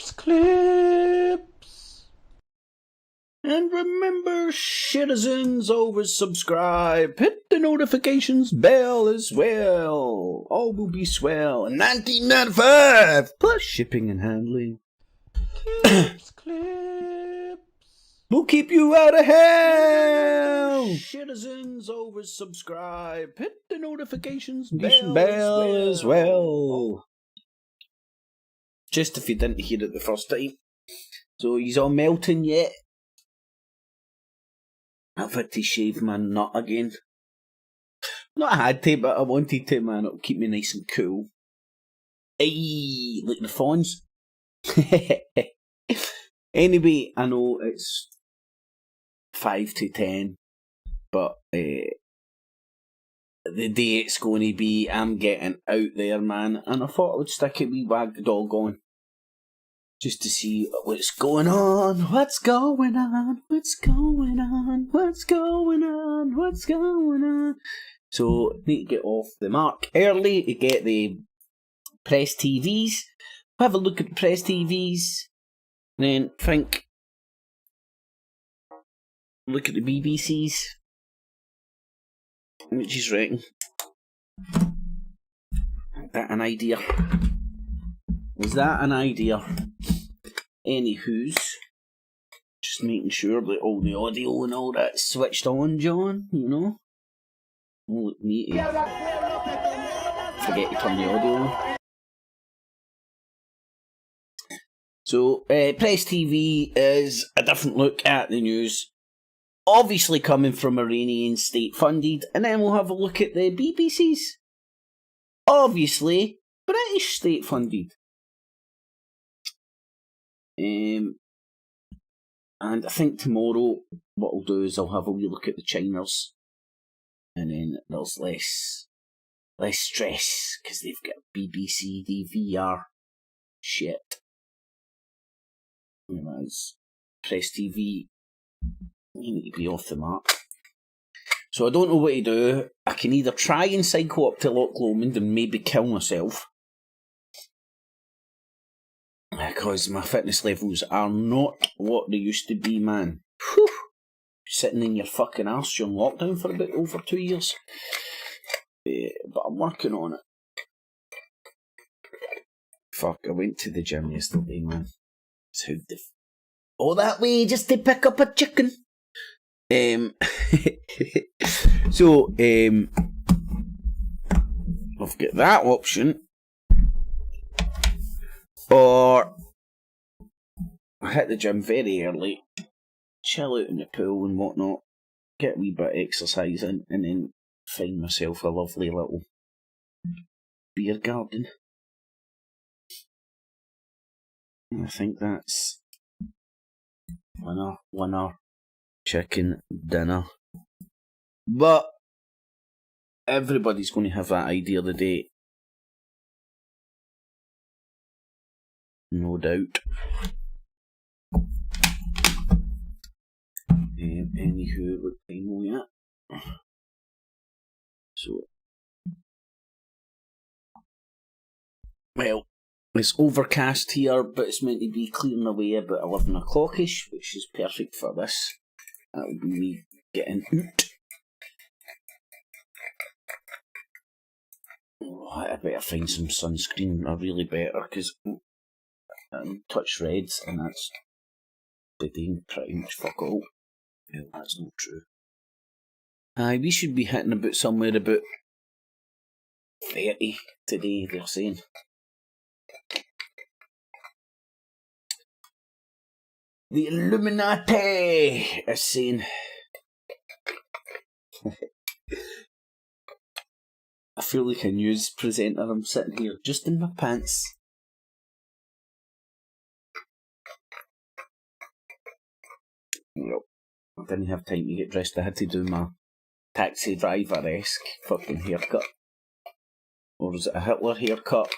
clips. And remember, citizens, always subscribe. Hit the notifications bell as well. All will be swell. And $19.95 plus shipping and handling. Clips. We'll keep you out of hell. Citizens, always subscribe. Hit the notifications bell as well. Just if you didn't hear it the first time. So he's all melting yet. I've had to shave my nut again. Not had to, but I wanted to, man. It'll keep me nice and cool. Ayy, like the fawns. Anyway, I know it's 5 to 10, but the day it's going to be, I'm getting out there, man. And I thought I would stick a wee wag dog on. Just to see what's going on, what's going on, what's going on, what's going on, what's going on. So, need to get off the mark early to get the press TVs. Have a look at the press TVs. Then think. Look at the BBCs. Which is reckon. That an idea? Was that an idea? Anywho's, just making sure that all the audio and all that's switched on, John, you know? Oh, look, me to forget to turn the audio on. So, Press TV is a different look at the news. Obviously coming from Iranian state-funded, and then we'll have a look at the BBC's. Obviously, British state-funded. And I think tomorrow what I'll do is I'll have a wee look at the Chiners, and then there's less stress because they've got BBC DVR shit. Whereas Press TV, you need to be off the mark. So I don't know what to do. I can either try and cycle up to Loch Lomond and maybe kill myself, because my fitness levels are not what they used to be, man. Whew. Sitting in your fucking arse during lockdown for a bit over 2 years. But I'm working on it. Fuck, I went to the gym yesterday, man. So all that way just to pick up a chicken. So, I've got that option. Or I hit the gym very early, chill out in the pool and whatnot, get a wee bit of exercise in, and then find myself a lovely little beer garden. I think that's winner, chicken dinner. But everybody's going to have that idea of the day. No doubt. Anywho, what time are we at? So, well, it's overcast here, but it's meant to be clearing away about 11 o'clock-ish, which is perfect for this. That'll be me getting out. Oh, I better find some sunscreen. I really better, because I'm touch reds, and that's doing pretty much fuck all. Well, that's not true. We should be hitting about somewhere about 30 today, they're saying. The Illuminati is saying. I feel like a news presenter. I'm sitting here just in my pants. Nope. I didn't have time to get dressed. I had to do my taxi driver-esque fucking haircut. Or is it a Hitler haircut?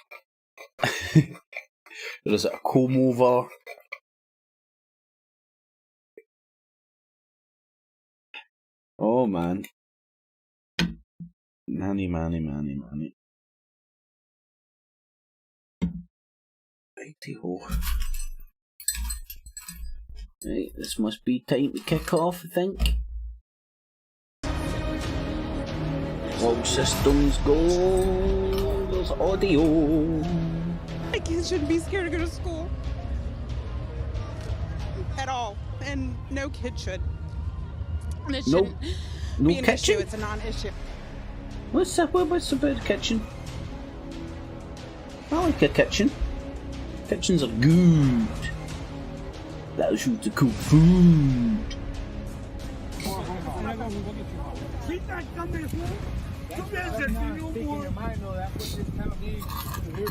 Or is it a comb over? Oh man. Manny. Righty-ho. Right, this must be time to kick off, I think. All systems go. There's audio. My kids shouldn't be scared to go to school. At all. And no kid should. And it shouldn't be an issue. It's a non-issue. What's about the kitchen? I like a kitchen. Kitchens are good. Allows you to cook food.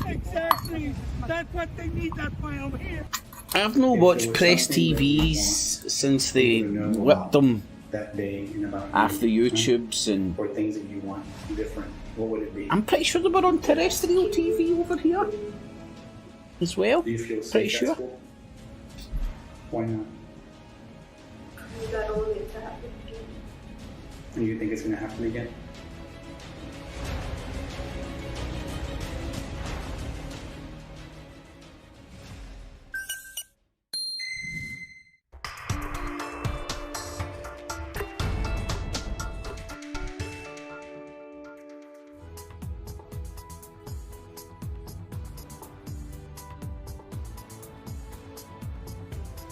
Exactly. That's what they need. That's why I'm here. I've not watched press TVs since they whipped them that day after YouTubes and or things that you want different. What would it be? I'm pretty sure they were on terrestrial TV over here as well. Do you feel pretty safe sure. at school? Why not? And you think it's going to happen again?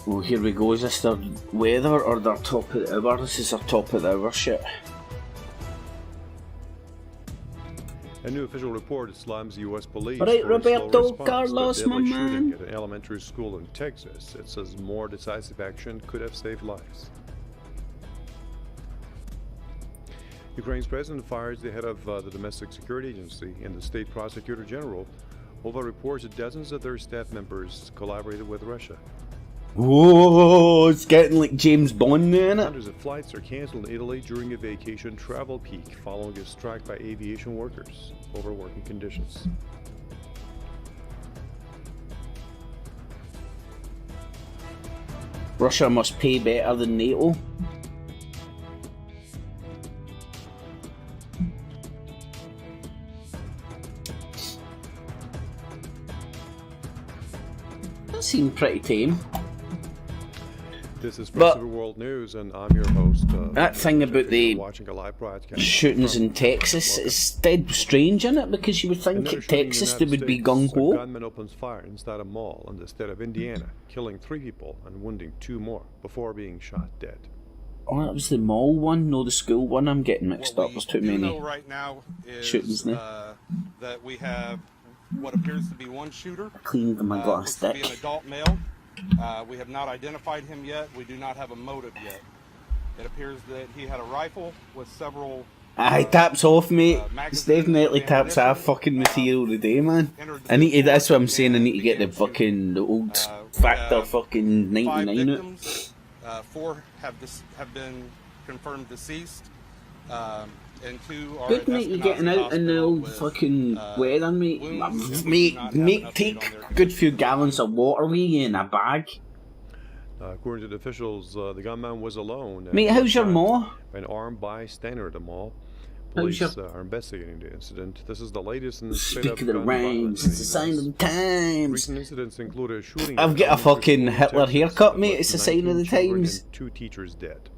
Oh, here we go. Is this their weather or their top of the hour? This is their top of the hour shit. A new official report slams U.S. police. Alright, for its slow Roberto response to Carlos, the deadly my man. shooting at an elementary school in Texas. It says more decisive action could have saved lives. Ukraine's president fires the head of the domestic security agency and the state prosecutor general over reports that dozens of their staff members collaborated with Russia. Whoa, it's getting like James Bond now, innit? Hundreds of flights are cancelled in Italy during a vacation travel peak following a strike by aviation workers over working conditions. Russia must pay better than NATO. That seemed pretty tame. This is Press of the World News, and I'm your host. That thing about the watching a live broadcast shootings in Texas is dead strange, isn't it? Because you would think at Texas they would be gung-ho. A gunman opens fire inside a mall in the state of Indiana, killing 3 people and wounding 2 more before being shot dead. Oh, that was the mall one, no the school one. I'm getting mixed up. There's too many know right now is, shootings now. That we have what appears to be one shooter. I cleaned my glass looks to be stick. an adult male. We have not identified him yet. We do not have a motive yet. It appears that he had a rifle with several... Aye, taps off, mate. It's definitely taps off fucking material today, man. I need to, that's what I'm saying, I need to get the fucking the old factor fucking 99 out. Victims, 4 have been confirmed deceased. And 2 are Good, mate, you getting out in the old fucking weather, mate. Mate, take a good few gallons of water with you in a bag. According to the officials, the gunman was alone. Mate, how's your ma? An armed bystander at the mall. How's Police are investigating the incident. This is the latest in the state Speak of of the gun rhymes, violence it's a sign of the times. Recent incidents include a shooting. I've got a fucking Hitler haircut, mate. It's a sign of the times. 2 teachers dead.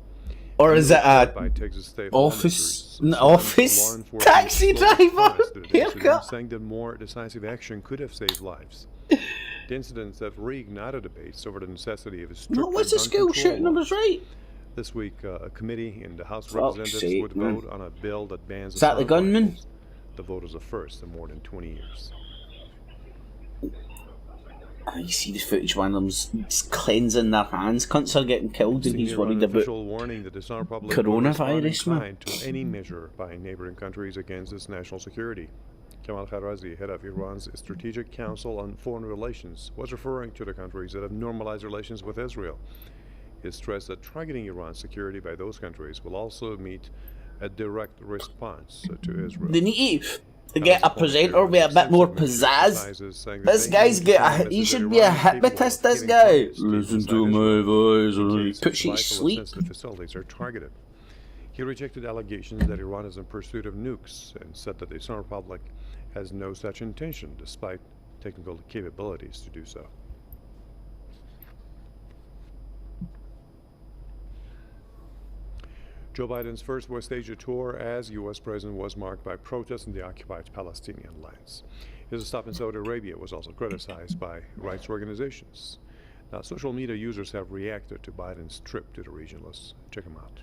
Or is it a By Texas State office law enforcement taxi driver haircut? Saying that more decisive action could have saved lives. The incidents have reignited debates over the necessity of a stricter No, what's the gun school control shooting? I law. was right. This week, a committee in the House of Fuck's Representatives sake, would man. vote on a bill that bans Is that the assault gunman? rifles. The vote is the first in more than 20 years. You see the footage, one of them's cleansing their hands. Cunts are getting killed and he's Senior worried about official warning that the Islamic Republic coronavirus, will man. respond to any measure by neighboring countries against its national security. Kamal Kharrazi, head of Iran's Strategic Council on Foreign Relations, was referring to the countries that have normalized relations with Israel. He stressed that targeting Iran's security by those countries will also meet a direct response to Israel. They need to get a presenter with a bit more pizzazz. This guy's he should be a hypnotist, this guy. Listen to my voice. Puts you to sleep. Facilities are targeted. He rejected allegations that Iran is in pursuit of nukes and said that the Islamic Republic has no such intention, despite technical capabilities to do so. Joe Biden's first West Asia tour as U.S. president was marked by protests in the occupied Palestinian lands. His stop in Saudi Arabia was also criticized by rights organizations. Now, social media users have reacted to Biden's trip to the region. Let's check them out.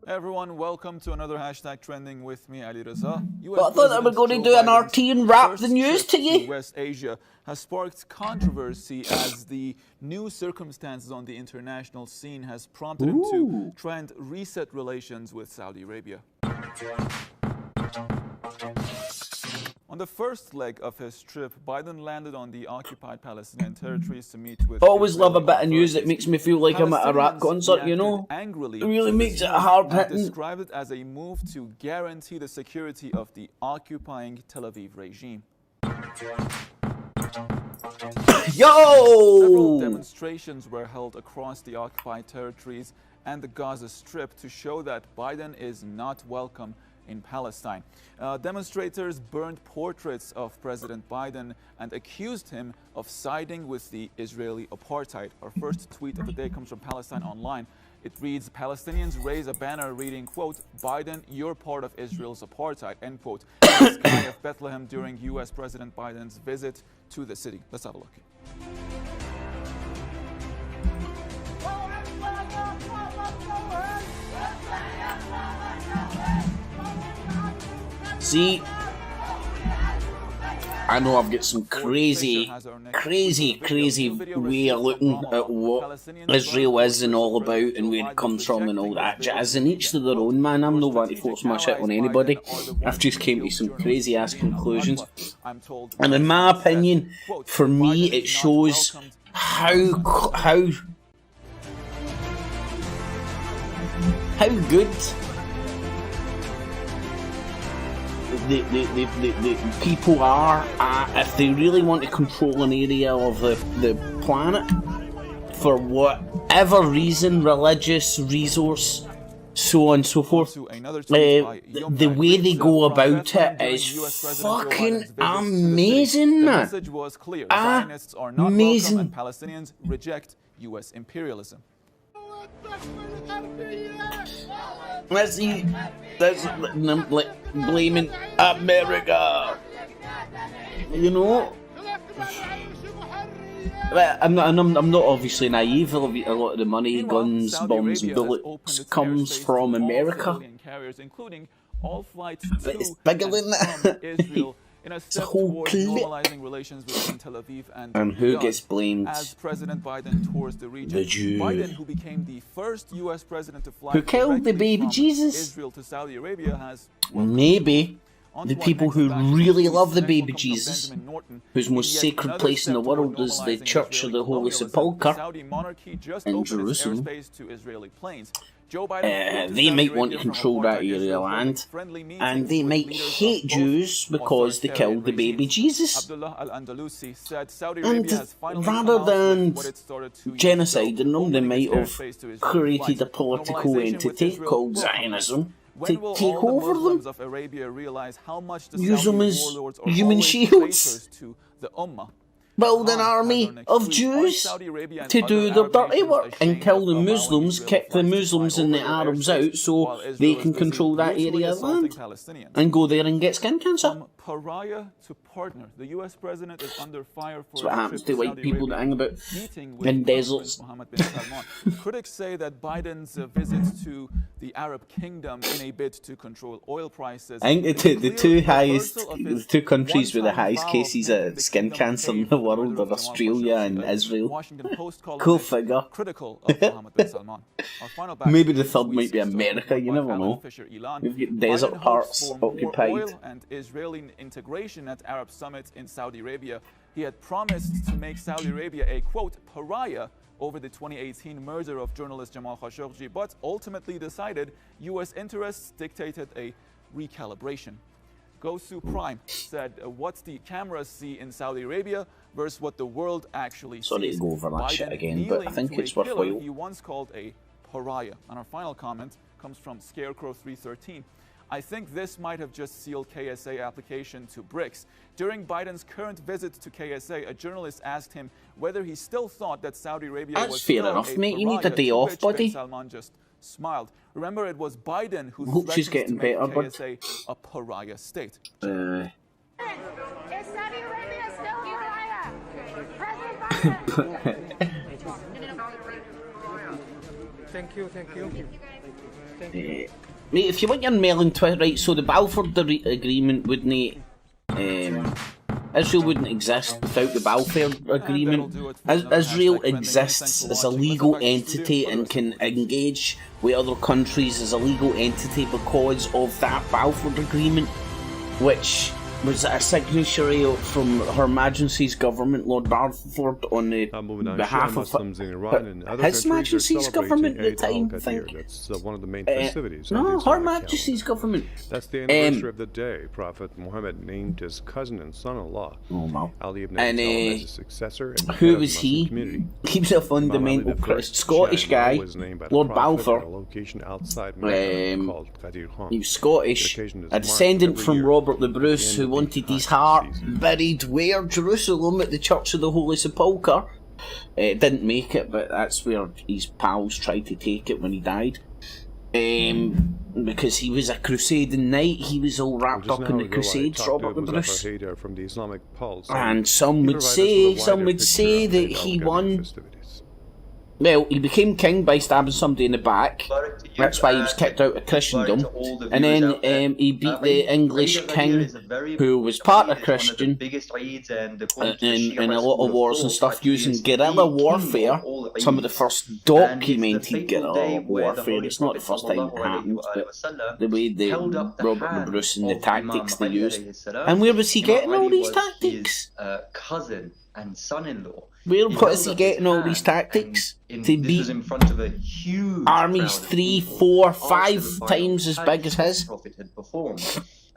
Hey everyone, welcome to another hashtag trending with me, Ali Reza. But I thought they were going to do an RT and wrap the news to you. West Asia has sparked controversy as the new circumstances on the international scene has prompted him to try and reset relations with Saudi Arabia. On the first leg of his trip, Biden landed on the occupied Palestinian territories to meet with... I always love a bit of news that makes me feel like I'm at a rap concert, you know? It really makes it hard-hitting. Described it as a move to guarantee the security of the occupying Tel Aviv regime. Yo! Several demonstrations were held across the occupied territories and the Gaza Strip to show that Biden is not welcome in Palestine. Demonstrators burned portraits of President Biden and accused him of siding with the Israeli apartheid. Our first tweet of the day comes from Palestine Online. It reads, Palestinians raise a banner reading, quote, Biden, you're part of Israel's apartheid, end quote, in the sky of Bethlehem during U.S. President Biden's visit to the city. Let's have a look. See, I know I've got some crazy way of looking at what Israel is and all about and where it comes from and all that jazz, and each to their own, man. I'm not wanting to force my shit on anybody. I've just came to some crazy ass conclusions, and in my opinion, for me, it shows how good the people are if they really want to control an area of the planet for whatever reason, religious, resource, so on and so forth. The way they go about it is fucking amazing, man. Amazing. Palestinians reject U.S. imperialism. Let's see. That's like blaming America. You know, I'm not obviously naive. A lot of the money, guns, bombs, and bullets comes from America. But it's bigger than that. It's a whole clip. And who gets blamed? As President Biden tours the region, the Jew. Biden, who became the first U.S. president to fly who killed the baby Jesus? Israel to Saudi Arabia, has maybe the people who really love the baby Jesus, whose most sacred place in the world is the Church of the Holy Sepulchre in Jerusalem. They might want to control that area of land, and they might hate Jews because they killed the baby Jesus. And rather than genociding them, they might have created a political entity called Zionism to take over them, use them as human shields, build an army of Jews to do their dirty work and kill the Muslims, kick the Muslims and the Arabs out so they can control that area of land and go there and get skin cancer. Pariah to partner. The U.S. president is under fire for that's what happens to white people that hang about in deserts. Critics say that Biden's visit to the Arab kingdom in a bid to control oil prices. I think the two countries with the highest cases of skin cancer in the world are Australia and Israel. Cool figure. Maybe the third might be America, you never know. We've got desert parts occupied. And Israeli integration at Arab summit in Saudi Arabia. He had promised to make Saudi Arabia a, quote, pariah over the 2018 murder of journalist Jamal Khashoggi, but ultimately decided U.S. interests dictated a recalibration. Gosu Prime said, what's the cameras see in Saudi Arabia versus what the world actually sees. Sorry to go over that shit again, but I think it's worthwhile. He once called a pariah. And our final comment comes from Scarecrow 313. I think this might have just sealed KSA application to BRICS. During Biden's current visit to KSA, a journalist asked him whether he still thought that Saudi Arabia That's was fair still enough, a mate. You need a pariah, day to off, which buddy. bin Salman just smiled. Remember, it was Biden who Hope she's threatened getting to make better, KSA a pariah state. Is Saudi Arabia still a pariah? President Biden. Thank you. Mate, if you want your melon twist, right, so the Balfour Agreement wouldn't, Israel wouldn't exist without the Balfour Agreement. Israel exists as a legal entity and can engage with other countries as a legal entity because of that Balfour Agreement, which was a signature from Her Majesty's government, Lord Balfour, on the behalf of His Majesty's government at the time, I think. That's one of the main festivities. No, Her Majesty's government. That's the anniversary of the day Prophet Muhammad named his cousin and son-in-law, Ali ibn Abi Talib, as his successor. And who was he? Community. He was a fundamental Scottish guy, Lord Balfour. He was Scottish, a descendant from Robert the Bruce, who wanted his heart buried where? Jerusalem, at the Church of the Holy Sepulchre. Didn't make it, but that's where his pals tried to take it when he died. Because he was a crusading knight, he was all wrapped up in the Crusades, Robert the Bruce. From the Islamic Pulse, and some would say that he won. Well, he became king by stabbing somebody in the back. That's why he was kicked out of Christendom. And then he beat the English king, who was part of Christian, in a lot of wars and stuff, using guerrilla warfare. Some of the first documented guerrilla warfare. It's not the first time it happened, but the way Robert the Bruce and the tactics they used. And where was he getting all these tactics? Cousin and son-in-law. Where was he getting all these tactics? To beat in front of a huge armies 3, 4, 5 times as big as his.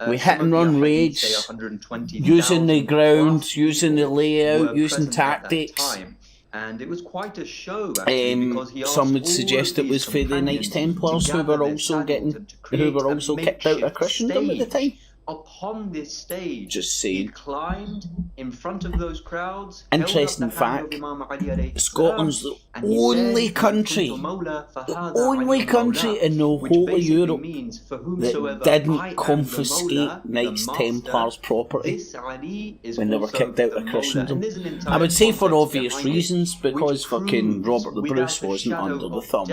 We hit and run raids, using the ground, using the layout, using tactics. And it was quite a show, actually, because he some would suggest it was for the Knights Templars who were also kicked out of Christendom at the time. Upon this stage, just saying. He climbed in front of those crowds. Interesting fact, Scotland's the only country in the whole of Europe that didn't confiscate Knights Templars property when they were kicked out of Christendom. I would say for obvious reasons, because fucking Robert the Bruce wasn't under the thumb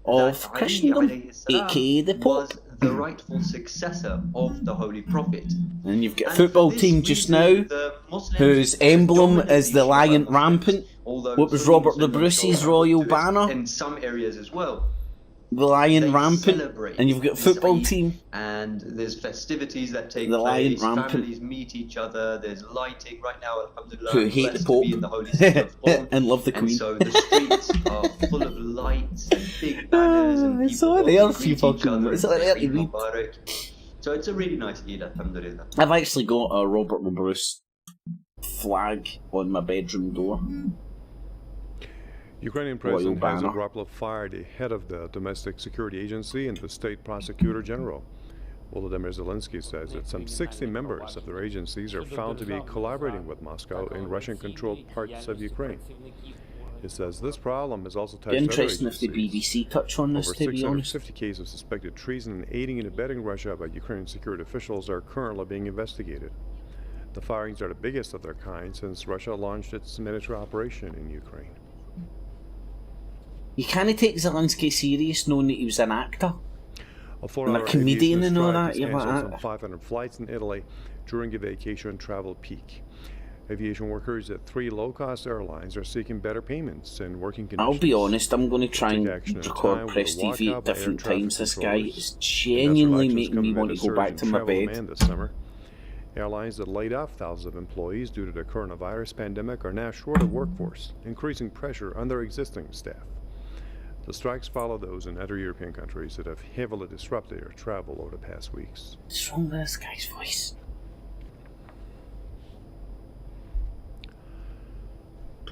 of Christendom, aka the Pope. The rightful successor of the Holy Prophet. And you've got a football team just now whose emblem is the lion rampant. What was Robert the Bruce's royal banner? In some areas as well. The lion rampant. And you've got a football team. And there's festivities that take the place. Lion rampant. Families meet each other. There's lighting right now. Alhamdulillah, who hate the Pope and love the Queen. And so the streets are full of lights and big banners and it's all there for you fucking. It's all there to read. So it's a really nice Eid, alhamdulillah. I've actually got a Robert the Bruce flag on my bedroom door. Ukrainian President has abruptly fired the head of the Domestic Security Agency and the State Prosecutor General. Volodymyr Zelensky says that some 60 members of their agencies are found to be collaborating with Moscow in Russian-controlled parts of Ukraine. He says this problem has also touched interesting if the BBC touch on this, over to be honest. 650 cases of suspected treason and aiding and abetting Russia by Ukrainian security officials are currently being investigated. The firings are the biggest of their kind since Russia launched its military operation in Ukraine. You can't take Zelensky serious knowing that he was an actor. And a comedian and all that. You're like some 500 flights in Italy during a vacation travel peak. Aviation workers at 3 low-cost airlines are seeking better payments and working conditions. I'll be honest, I'm going to try and record Press TV at different times. This guy is genuinely making me want to go back to my bed. This summer. Airlines that laid off thousands of employees due to the coronavirus pandemic are now short of workforce, increasing pressure on their existing staff. The strikes follow those in other European countries that have heavily disrupted their travel over the past weeks. What's wrong with this guy's voice?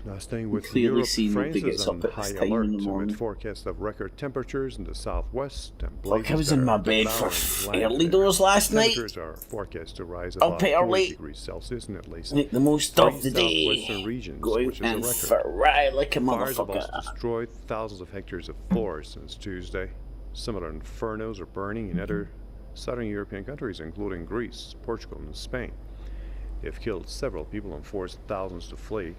Now staying with Clearly Europe, see nobody France gets is up on at high this time in alert the morning. amid forecasts of record temperatures in the southwest and Like I was blazes in that my are bed for devouring early land. doors last night. Temperatures are forecast to rise Up above 40 early. degrees Celsius in at least Make the most of the southwestern day. regions, Go out which is a and record. fry like a Fires have also motherfucker. destroyed thousands of hectares of forest since Tuesday. Similar infernos are burning in other southern European countries, including Greece, Portugal, and Spain. They've killed several people and forced thousands to flee.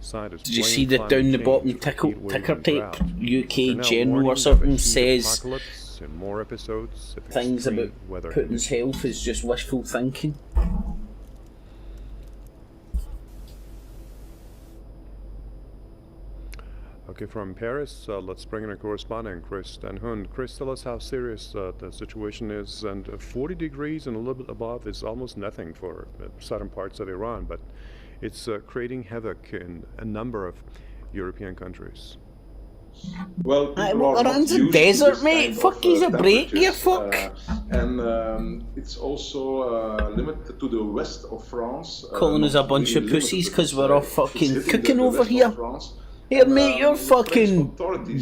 Scientists Did you blame see that climate down the change bottom for heat waves ticker and tape? drought. They're UK now General warning or of a something heat says apocalypse and more episodes of things extreme about weather Putin's conditions. health is just wishful thinking. Okay, from Paris, let's bring in a correspondent, Chris Danhund. Chris, tell us how serious the situation is. And 40 degrees and a little bit above is almost nothing for southern parts of Iran, but it's creating havoc in a number of European countries. Well, Iran's a desert, mate. Fuck, he's a break, you fuck. And it's also limited to the west of France. Calling us a bunch of pussies because we're all fucking cooking over here. Here, mate, you're fucking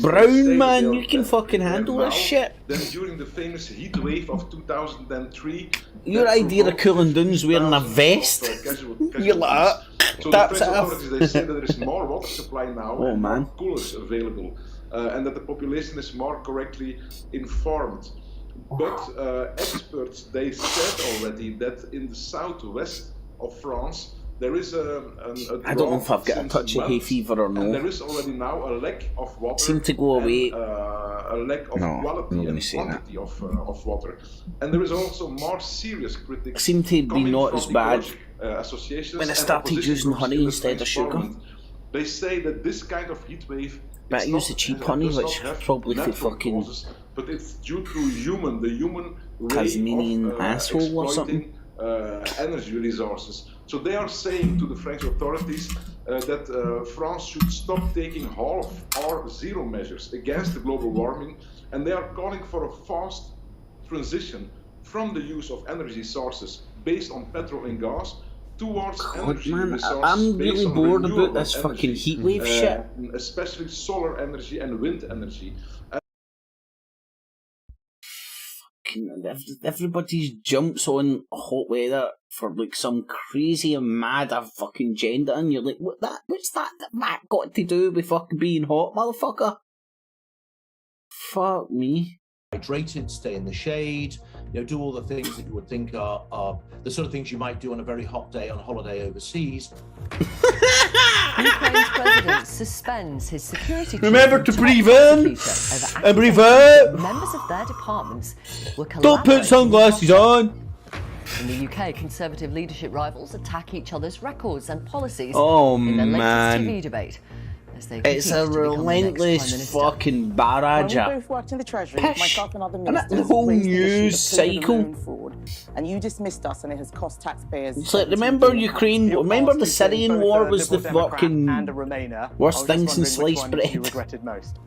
brown, man. You can fucking handle this shit. Then during the famous heat wave of 2003, your idea of cooling down's wearing a vest. You're like that. So That's the French it. authorities, they say that there is more water supply now Oh, and man. more coolers available, and that the population is more correctly informed. But experts, they said already that in the southwest of France, there is a I don't know if I've got a touch of hay fever or and no. there is already now a lack of water. Seem to go away. And, a lack of No, quality I'm not and gonna say that. quantity of water. And there is also more serious critics. Seem to be coming not from as bad ecological, associations when I and started opposition using groups honey in the instead of French sugar. Parliament. They say that this kind of heat wave But I is use the not- cheap does honey, not which have probably for natural fucking causes, but it's due to the human way Tasmanian of asshole or something. exploiting energy resources. So they are saying to the French authorities that France should stop taking half or zero measures against the global warming, and they are calling for a fast transition from the use of energy sources based on petrol and gas towards energy man, resources I'm based really on bored about renewable this fucking energy, heatwave shit. especially solar energy and wind energy. Everybody jumps on hot weather for like some crazy and mad fucking agenda, and you're like, what's that got to do with fucking being hot, motherfucker? Fuck me. Hydrated, stay in the shade, do all the things that you would think are the sort of things you might do on a very hot day on holiday overseas. Ukraine's president suspends his security. Remember to breathe in and breathe out. Members of their departments were Don't put sunglasses on. In the UK, Conservative leadership rivals attack each other's records and policies Oh, in their man. latest TV debate. It's a relentless fucking barrage. We both worked in the Treasury, myself and other And that ministers. whole raised the issue news of pillar cycle. loan fraud, and you dismissed us, and it has cost taxpayers. It's like, remember Ukraine, remember the Syrian war was the fucking worst thing since sliced bread. regretted most.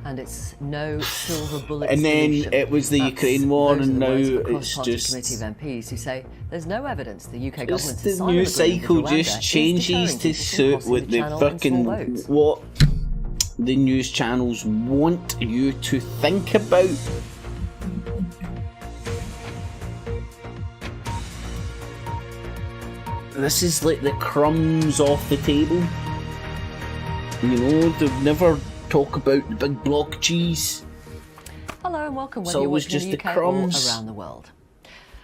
And it's no silver bullet And then solution. it was the That's Ukraine war, those are and the now words of a it's cross-party just... committee of MPs who say there's no evidence the UK It's government's the asylum news agreement with cycle Rwanda just is changes deterring to people from suit crossing with the channel in small fucking boats. what the news channels want you to think about. This is like the crumbs off the table. They'll never talk about the big block cheese. Hello and welcome It's whether you're always watching just in the the UK crumbs. or around the world.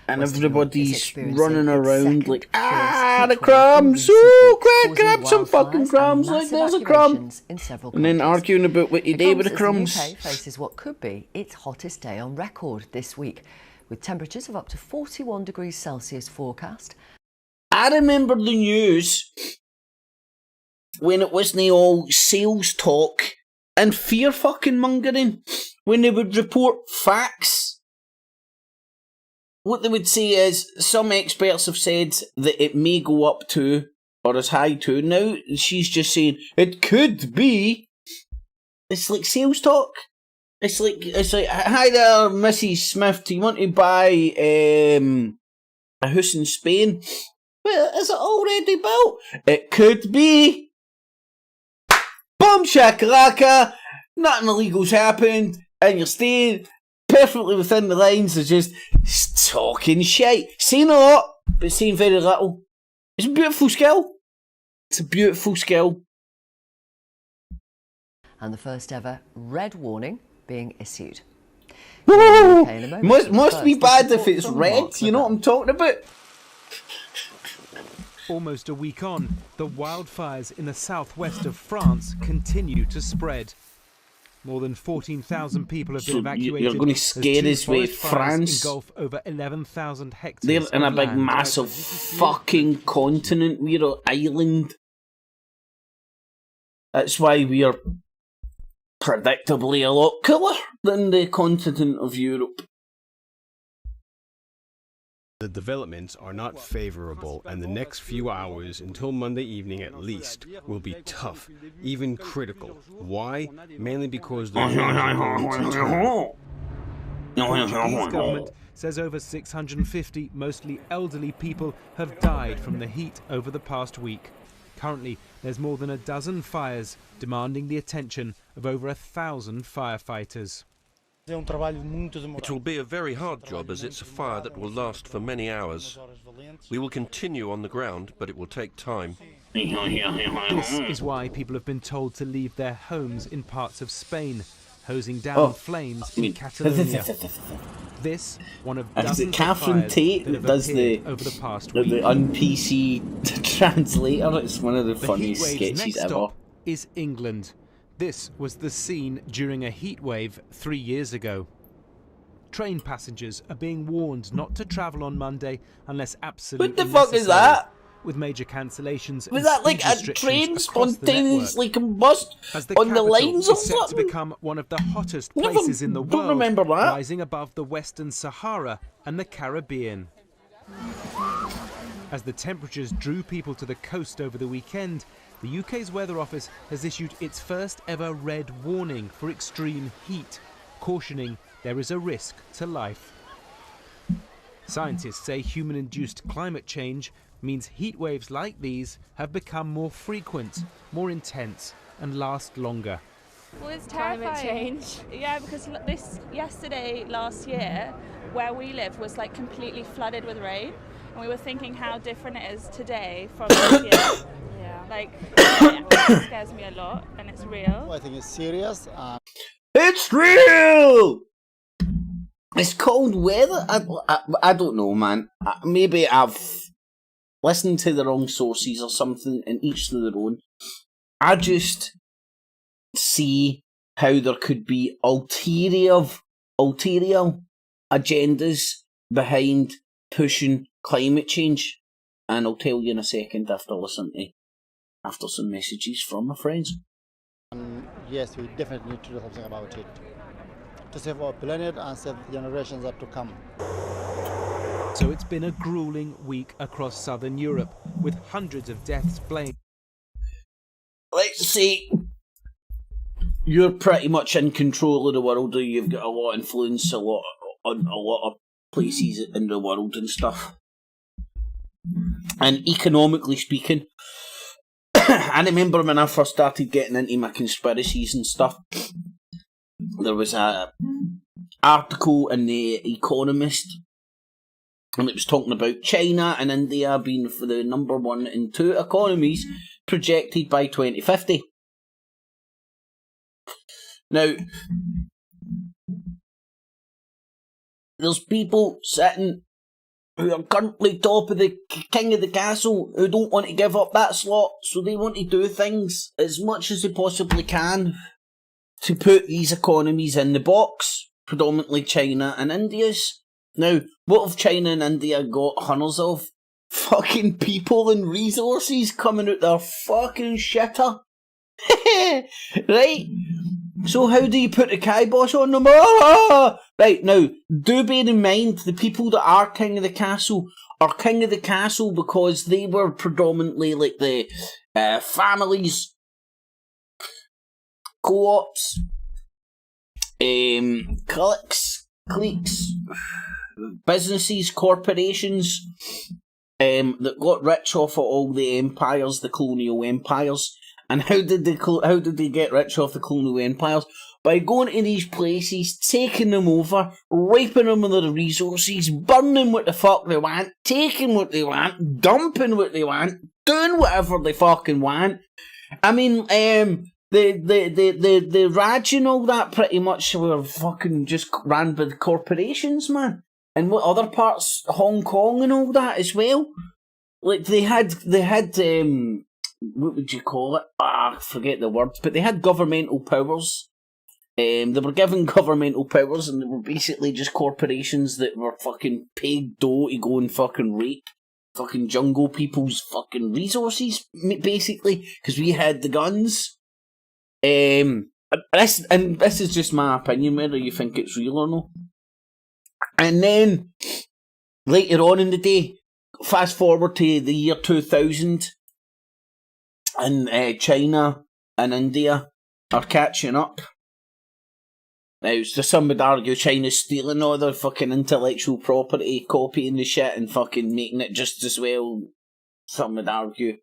And Western Europe is everybody's experiencing running its around second like, fierce the heat crumbs! wave in Ooh, recent quick, weeks, grab some causing fucking wildfires crumbs! and Like, there's a massive crumb! evacuations in several And then countries. arguing about what you It do with the comes crumbs. as the UK faces what could be its hottest day on record this week, with temperatures of up to 41 degrees Celsius forecast. I remember the news when it wasn't all sales talk and fear fucking mongering, when they would report facts. What they would say is, some experts have said that it may go up to, or as high to. Now she's just saying, it could be. It's like sales talk. It's like, hi there, Mrs. Smith, do you want to buy a house in Spain? Well, is it already built? It could be. boom shakalaka, nothing illegal's happened, and you're staying perfectly within the lines of just talking shite. Saying a lot, but saying very little. It's a beautiful skill. It's a beautiful skill. And the first ever red warning being issued. Must be bad if it's red, you know what I'm talking about? Almost a week on, the wildfires in the southwest of France continue to spread. More than 14,000 people have been evacuated. You're going to scare us with France? Engulf over 11,000 hectares. They're in a big, massive fucking continent. We're an island. That's why we're predictably a lot cooler than the continent of Europe. The developments are not favourable, and the next few hours, until Monday evening at least, will be tough, even critical. Why? Mainly because the Portuguese government says over 650, mostly elderly people have died from the heat over the past week. Currently, there's more than a dozen fires demanding the attention of over 1,000 firefighters. It will be a very hard job, as it's a fire that will last for many hours. We will continue on the ground, but it will take time. This is why people have been told to leave their homes in parts of Spain, hosing down flames in Catalonia. This, one of dozens Catherine of Tate that that have does appeared over the past week. the un-PC translator. It's one of the funniest heatwave's sketches next ever. stop is England. This was the scene during a heatwave 3 years ago. Train passengers are being warned not to travel on Monday unless absolutely What the fuck is that? With major cancellations. Was that like a train spontaneously combust on the lines or is set to something? become one of the hottest places in the world, don't remember that. rising above the Western Sahara and the Caribbean. As the temperatures drew people to the coast over the weekend, the UK's Weather Office has issued its first ever red warning for extreme heat, cautioning there is a risk to life. Scientists say human-induced climate change means heat waves like these have become more frequent, more intense, and last longer. Well, it's climate change. Yeah, because last year, where we live was like completely flooded with rain, and we were thinking how different it is today from this year. Yeah. Like, it scares me a lot, and it's real. I think it's serious. It's real! It's cold weather? I don't know, man. Maybe I've listened to the wrong sources or something, and each to their own. I just see how there could be ulterior agendas behind pushing climate change. And I'll tell you in a second after some messages from my friends. Yes, we definitely need to do something about it. To save our planet and save the generations that to come. So it's been a grueling week across southern Europe, with hundreds of deaths blamed. Let's see. You're pretty much in control of the world. You've got a lot of influence on a lot of places in the world and stuff. And economically speaking, I remember when I first started getting into my conspiracies and stuff, there was a article in The Economist, and it was talking about China and India being for the number 1 and 2 economies projected by 2050. Now, there's people sitting who are currently top of the king of the castle who don't want to give up that slot, so they want to do things as much as they possibly can to put these economies in the box, predominantly China and India's. Now, what have China and India got hundreds of? Fucking people and resources coming out their fucking shitter. Right? So how do you put the kibosh on them? Right, now, do bear in mind the people that are king of the castle are king of the castle because they were predominantly like the families, co-ops, cliques, businesses, corporations that got rich off of all the empires, the colonial empires, And how did they get rich off the colonial empires? By going to these places, taking them over, raping them of their resources, burning what the fuck they want, taking what they want, dumping what they want, doing whatever they fucking want. I mean, the Raj and all that pretty much were fucking just ran by the corporations, man. And what other parts, Hong Kong and all that as well. Like they had what would you call it? I forget the words, but they had governmental powers. They were given governmental powers, and they were basically just corporations that were fucking paid dough to go and fucking rape fucking jungle people's fucking resources, basically, because we had the guns. This is just my opinion, whether you think it's real or not. And then later on in the day, fast forward to the year 2000, and China and India are catching up. Now, some would argue China's stealing all their fucking intellectual property, copying the shit and fucking making it just as well, some would argue.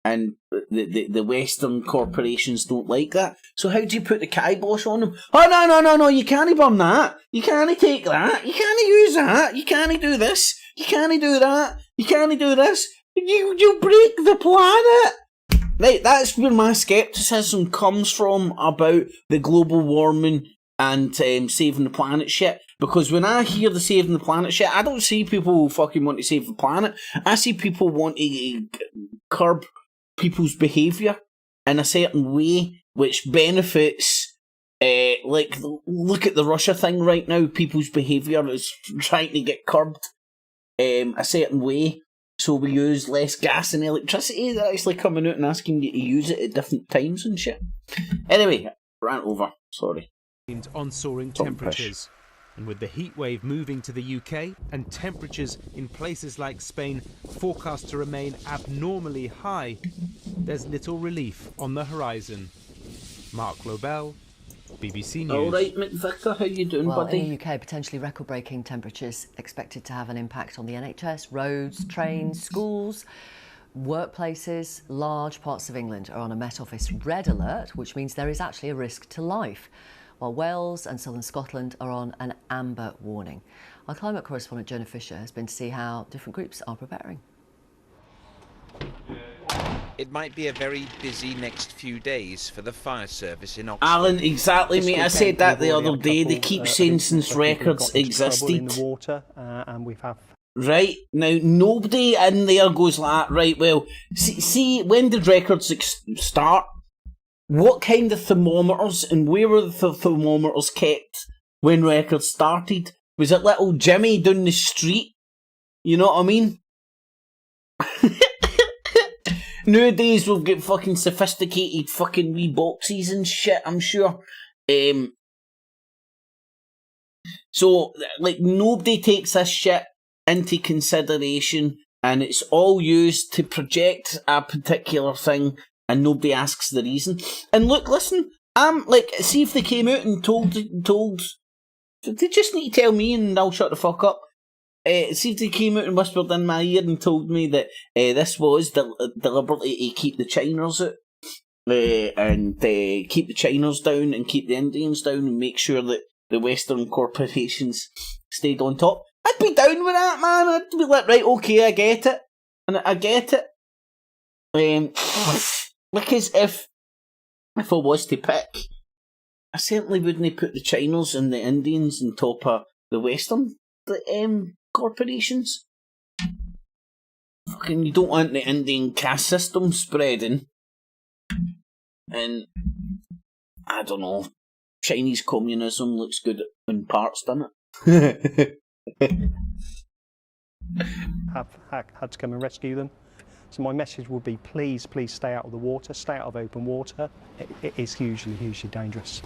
And the Western corporations don't like that. So how do you put the kibosh on them? Oh, no, you can't burn that. You can't take that. You can't use that. You can't do this. You can't do that. You can't do this. You break the planet. Right, that's where my scepticism comes from about the global warming and saving the planet shit. Because when I hear the saving the planet shit, I don't see people who fucking want to save the planet. I see people want to curb people's behaviour in a certain way which benefits, like, look at the Russia thing right now. People's behaviour is trying to get curbed a certain way, so we use less gas and electricity. They're actually coming out and asking you to use it at different times and shit. Anyway, rant over, sorry. On soaring temperatures. And with the heat wave moving to the UK and temperatures in places like Spain forecast to remain abnormally high, there's little relief on the horizon. Mark Lobel, BBC News. All right, McVicker, how you doing, buddy? In the UK, potentially record-breaking temperatures expected to have an impact on the NHS, roads, trains, schools, workplaces. Large parts of England are on a Met Office red alert, which means there is actually a risk to life, while Wales and southern Scotland are on an amber warning. Our climate correspondent Jonah Fisher has been to see how different groups are preparing. It might be a very busy next few days for the fire service in Oxford. Alan, exactly, mate. I said that the other day. They keep saying since records existed. In the water, and we've had. Right, now nobody in there goes like that. Right, well, see when did records start? What kind of thermometers and where were the thermometers kept when records started? Was it little Jimmy down the street? You know what I mean? Nowadays we'll get fucking sophisticated fucking wee boxes and shit, I'm sure. So, like, nobody takes this shit into consideration, and it's all used to project a particular thing, and nobody asks the reason. And look, listen, see if they came out and told, they just need to tell me and I'll shut the fuck up. See if they came out and whispered in my ear and told me that this was deliberately to keep the Chiners out, and keep the Chiners down and keep the Indians down and make sure that the Western corporations stayed on top. I'd be down with that, man. I'd be like, right, okay, I get it. And I get it. Because if I was to pick, I certainly wouldn't put the Chiners and the Indians on top of the Western corporations. Fucking, you don't want the Indian caste system spreading. And, I don't know, Chinese communism looks good in parts, doesn't it? Have had to come and rescue them. So my message would be, please stay out of the water, stay out of open water. It is hugely dangerous.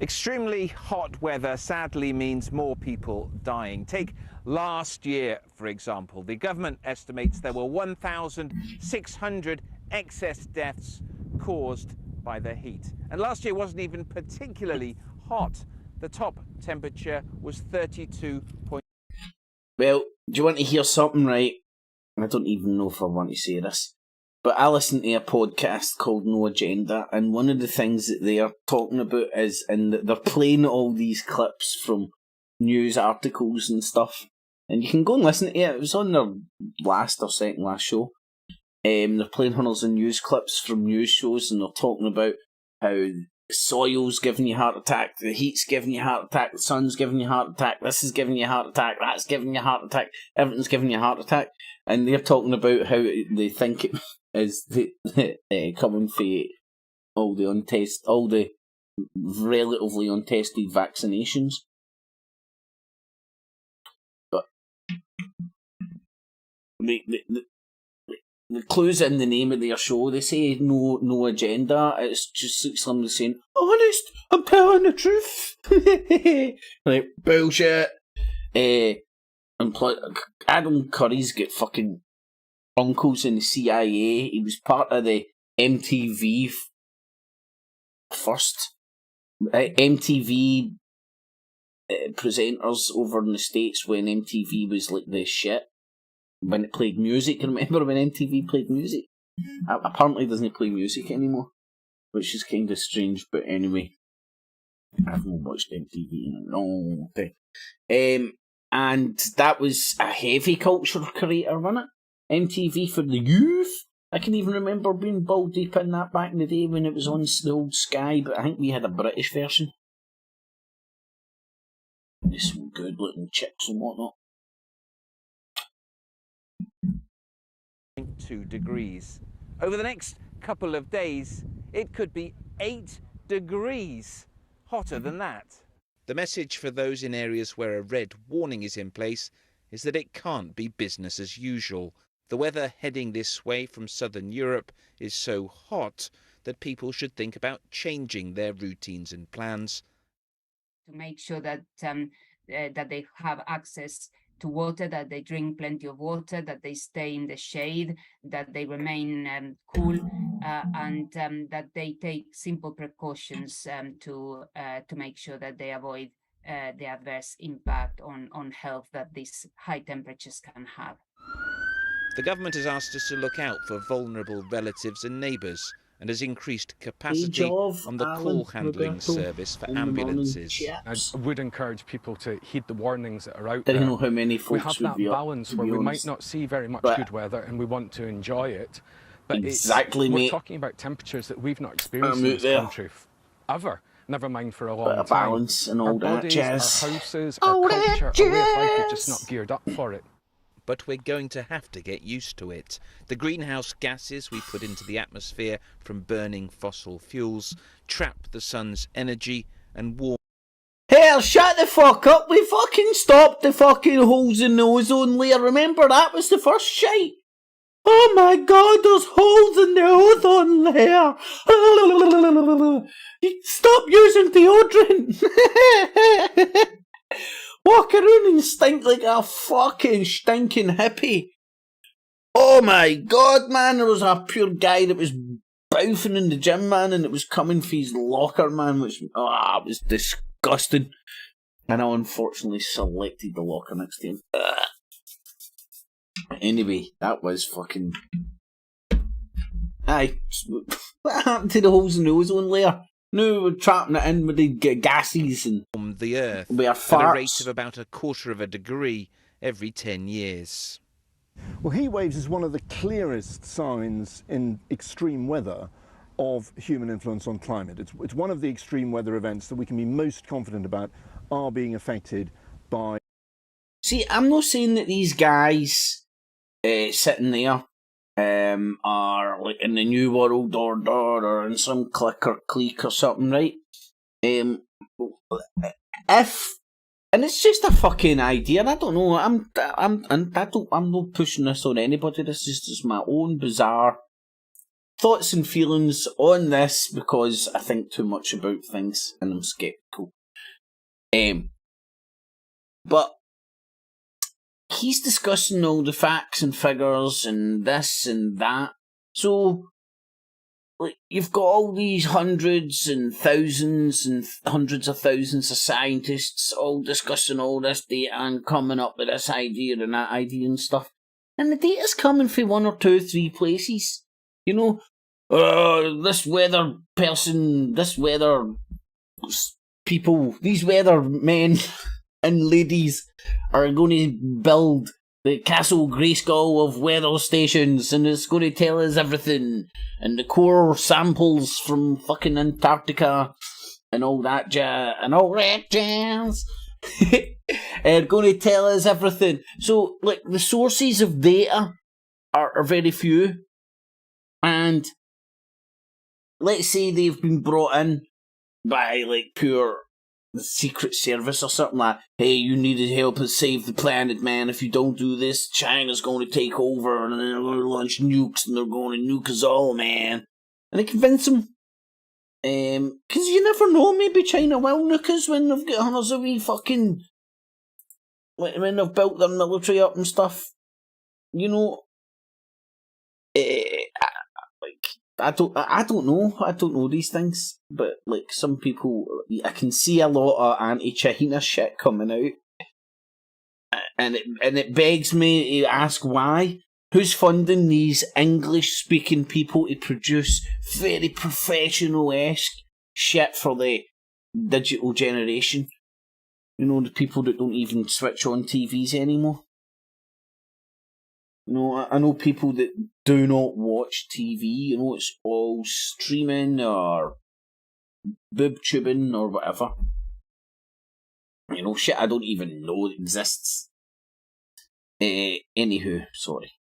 Extremely hot weather sadly means more people dying. Take last year, for example. The government estimates there were 1,600 excess deaths caused by the heat. And last year wasn't even particularly hot. The top temperature was 32. Well, do you want to hear something, right? I don't even know if I want to say this. but I listen to a podcast called No Agenda, and one of the things that they are talking about is, and they're playing all these clips from news articles and stuff, and you can go and listen to it. It was on their last or second last show. They're playing hundreds of news clips from news shows, and they're talking about how the soil's giving you a heart attack, the heat's giving you a heart attack, the sun's giving you a heart attack, this is giving you a heart attack, that's giving you a heart attack, everything's giving you a heart attack. And they're talking about how they think it is coming from all the relatively untested vaccinations. But the clue's in the name of their show. They say no agenda. It's just like somebody saying, honest, I'm telling the truth. Like, bullshit. Adam Curry's got fucking uncles in the CIA. He was part of the MTV MTV presenters over in the States when MTV was like the shit. When it played music. Remember when MTV played music? Apparently it doesn't play music anymore, which is kind of strange, but anyway. I've not watched MTV in a long time. And that was a heavy culture creator, wasn't it? MTV for the youth. I can even remember being ball deep in that back in the day when it was on the old Sky, but I think we had a British version. There's some good looking chips and whatnot. 2 degrees. Over the next couple of days, it could be 8 degrees hotter than that. The message for those in areas where a red warning is in place is that it can't be business as usual. The weather heading this way from southern Europe is so hot that people should think about changing their routines and plans. To make sure that that they have access to water, that they drink plenty of water, that they stay in the shade, that they remain cool, and that they take simple precautions to make sure that they avoid the adverse impact on health that these high temperatures can have. The government has asked us to look out for vulnerable relatives and neighbours and has increased capacity on the call handling service for ambulances. I would encourage people to heed the warnings that are out I there. don't know how many folks we have that would be balance up, where we honest. might not see very much But good weather and we want to enjoy it. But exactly, we're mate. talking about temperatures that we've not experienced in out this there. country ever. Never mind for a Bit long of time. balance and Our all that bodies, jazz. our houses, our culture, our way of life is just not geared up for it. But we're going to have to get used to it. The greenhouse gases we put into the atmosphere from burning fossil fuels trap the sun's energy and warm. Hell, shut the fuck up. We fucking stopped the fucking holes in the ozone layer. Remember, that was the first shite. Oh my god, there's holes in the ozone layer. Stop using deodorant. Walk around and stink like a fucking stinking hippie. Oh my god, man, there was a pure guy that was bouncing in the gym, man, and it was coming for his locker, man, which, it was disgusting. And I unfortunately selected the locker next to him. Anyway, that was fucking... Aye, what happened to the holes in the ozone layer? No, we're trapping it in with the gases and the Earth we are at a farts. rate of about 1/4 of a degree every 10 years. Well, heat waves is one of the clearest signs in extreme weather of human influence on climate. It's one of the extreme weather events that we can be most confident about are being affected by... See, I'm not saying that these guys sitting there are like in the New World Order or in some clique or something, right? And it's just a fucking idea. I don't know. I'm not pushing this on anybody. This is just my own bizarre thoughts and feelings on this because I think too much about things and I'm skeptical. But he's discussing all the facts and figures and this and that. So, like, you've got all these hundreds and hundreds of thousands of scientists all discussing all this data and coming up with this idea and that idea and stuff. And the data's coming from 1 or 2 or 3 places. You know, this weather person, this weather people, these weather men and ladies are going to build the Castle Grayskull of weather stations, and it's going to tell us everything, and the core samples from fucking Antarctica and all that jazz, and all that jazz. Are going to tell us everything. So, like, the sources of data are very few, and let's say they've been brought in by, like, pure Secret Service or something like, hey, you need to help us save the planet, man. If you don't do this, China's going to take over, and they're going to launch nukes, and they're going to nuke us all, man. And they convince them. Because you never know, maybe China will nuke us when they've got hundreds of wee fucking... when they've built their military up and stuff. You know... I don't know these things, but like some people, I can see a lot of anti-China shit coming out, and it begs me to ask why. Who's funding these English-speaking people to produce very professional-esque shit for the digital generation? You know, the people that don't even switch on TVs anymore. You know, I know people that do not watch TV, you know, it's all streaming or boob tubing or whatever. You know, shit I don't even know exists. Anywho, sorry.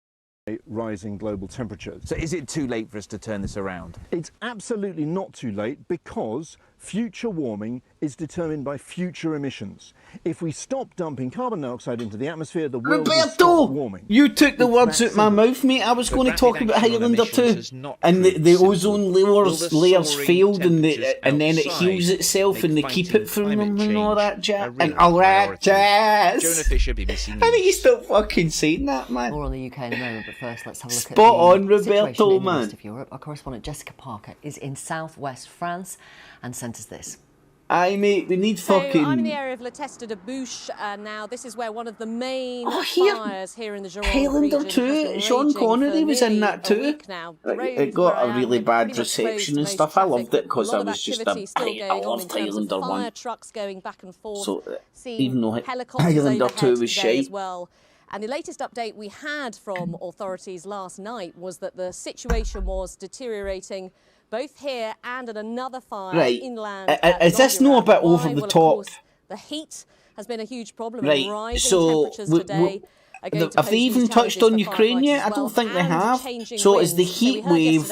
Rising global temperatures. So is it too late for us to turn this around? It's absolutely not too late, because future warming is determined by future emissions. If we stop dumping carbon dioxide into the atmosphere, the world will stop warming. You took the words out my mouth, mate. I was going to talk about Highlander 2, and the ozone layers failed, and then it heals itself, and they keep it from them and all that jazz. And all that jazz. Jonah Fisher, BBC News. I think you still fucking saying that, man. More on the UK in a moment, but first let's have a look Spot at the on, situation Roberto, in the man. rest of Europe. Our correspondent Jessica Parker is in southwest France and sent us this. Aye, mate, we need fucking... So I'm in the area of La Teste de Bouche now. This is where one of the main fires here in the Gironde Highlander region 2, Sean Connery was in that too. It got a really bad reception and stuff. I loved it because I was just I loved Highlander 1. Trucks going back and forth. So, even though Highlander 2 was shite. Well. And the latest update we had from authorities last night was that the situation was deteriorating both here and at another fire inland. Is this not a bit over the top? The heat has been a huge problem. Right, Rising so temperatures today. Have they even touched on Ukraine yet? I don't think they have. So is the heat wave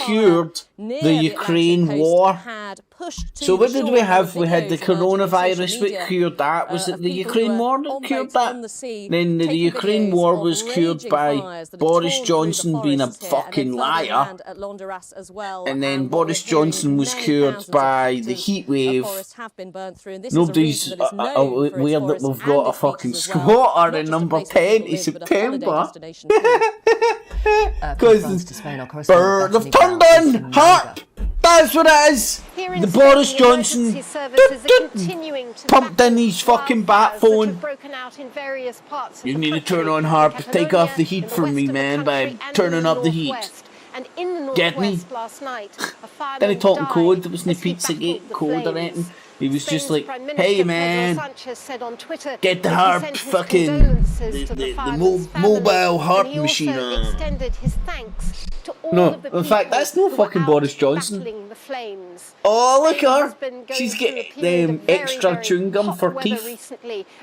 cured the Ukraine war? So what did we have? We had the coronavirus that cured that. Was it the Ukraine war that cured that? Then the Ukraine war was cured by Boris Johnson being a fucking liar. And then Boris Johnson was cured by the heat wave. Nobody's aware that we've got a fucking squatter in number 10. In September, because they've turned on HARP. That's what it is. The Boris Johnson pumped in his fucking bat phone. You need to turn on HARP. Take off the heat from me, man, by turning up the heat. Get me? Then he talking code. There wasn't a Pizzagate code or anything. He was just like, hey man, get the HARP fucking, the mobile HARP machine on. No, in fact, that's no fucking Boris Johnson. Oh, look at her. She's getting them extra chewing gum for teeth.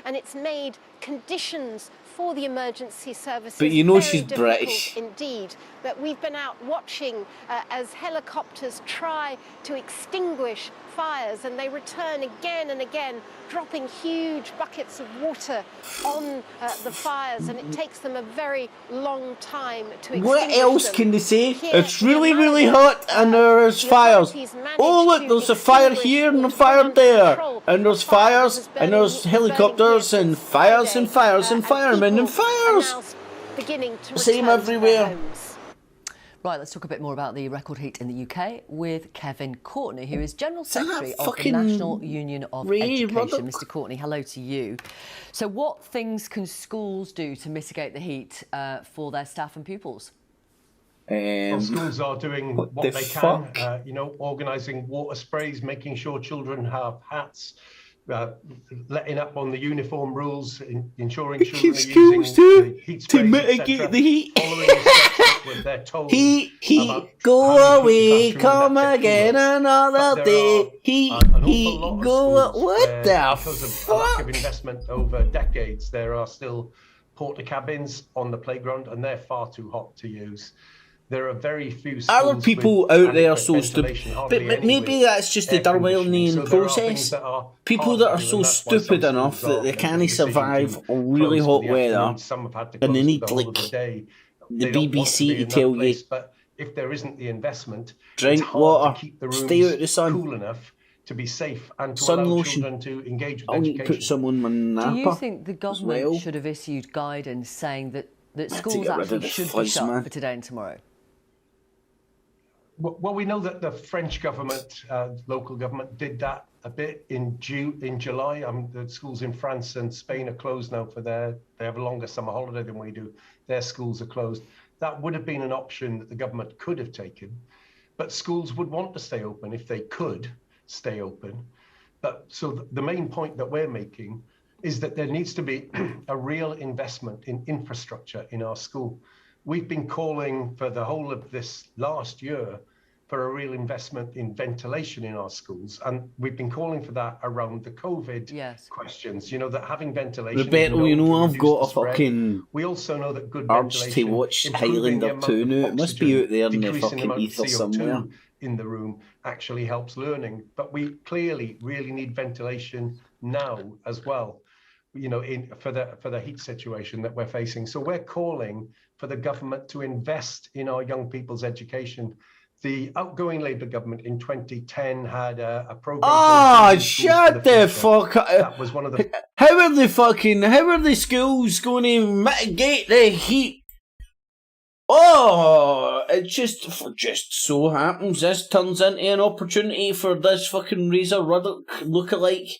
And it's made conditions for the emergency services. But you know she's British. Indeed. But we've been out watching as helicopters try to extinguish fires, and they return again and again, dropping huge buckets of water on the fires, and it takes them a very long time to extinguish What else them. can they say? It's really, really hot and there's fires. Oh look, there's a fire here and a fire there. And there's fires and there's helicopters and fires and fires and firemen and fires. Same everywhere. Right, let's talk a bit more about the record heat in the UK with Kevin Courtney, who is General Secretary of the National Union of Education. Mr. Courtney, hello to you. So what things can schools do to mitigate the heat for their staff and pupils? Well, schools are doing what the they fuck? can, you know, organising water sprays, making sure children have hats, letting up on the uniform rules, ensuring children are using the heat sprays, to mitigate the heat. following the steps that they're told Heat, about go how you away, keep the classroom come and that's it again cooler. another But day. there are an awful lot of Go. schools What where, the because of a lack of investment over decades, there are still porta cabins on the playground, and they're far too hot to use. There are very few schools Other people with out there are adequate so stupid, ventilation, but hardly any maybe with that's just the air conditioning. Darwinian So there are things process. that are People hard that to are do, so and that's why stupid some enough schools that are they making can't the decision survive to on really close for hot the weather, afternoon. Some have had to and they close for need the whole of like the day. the They don't want to BBC be to in that tell place, you, but if there isn't the investment, it's drink hard water, to keep the stay out of the rooms sun, cool enough to be safe and to sun allow lotion. children to engage with I'll need to put education. some on my Do you napper think the as government well. should have issued guidance saying that To schools get rid actually of the should be fuzz, shut man. for today and tomorrow? Well, we know that the French government, local government, did that a bit in July. The schools in France and Spain are closed now they have a longer summer holiday than we do. Their schools are closed. That would have been an option that the government could have taken, but schools would want to stay open if they could stay open. But so the main point that we're making is that there needs to be a real investment in infrastructure in our school. We've been calling for the whole of this last year for a real investment in ventilation in our schools. And we've been calling for that around the COVID questions, you know, that having ventilation is Roberto, known you know to I've reduce got the a spread. fucking We also know that good urge to ventilation, watch improving the Highlander amount 2 of now. It must be oxygen, out there in the decreasing the fucking amount of ether CO2 somewhere. in the room actually helps learning. But we clearly really need ventilation now as well, you know, for the heat situation that we're facing. So we're calling for the government to invest in our young people's education. The outgoing Labour government in 2010 had a program. Oh, shut the fuck up! That was one of the. How are the schools going to mitigate the heat? Oh, it just so happens this turns into an opportunity for this fucking Razor Ruddock lookalike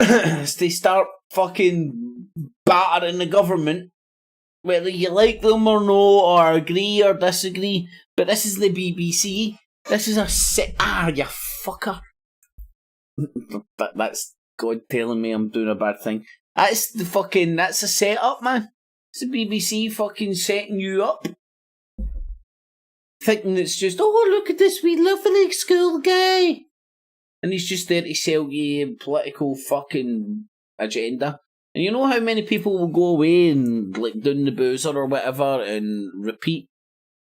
to start fucking battering the government, whether you like them or no, or agree or disagree. But this is the BBC. This is a you fucker. That's God telling me I'm doing a bad thing. That's a setup, man. It's the BBC fucking setting you up. Thinking it's just, oh, look at this wee lovely school guy. And he's just there to sell you a political fucking agenda. And you know how many people will go away and like down the boozer or whatever and repeat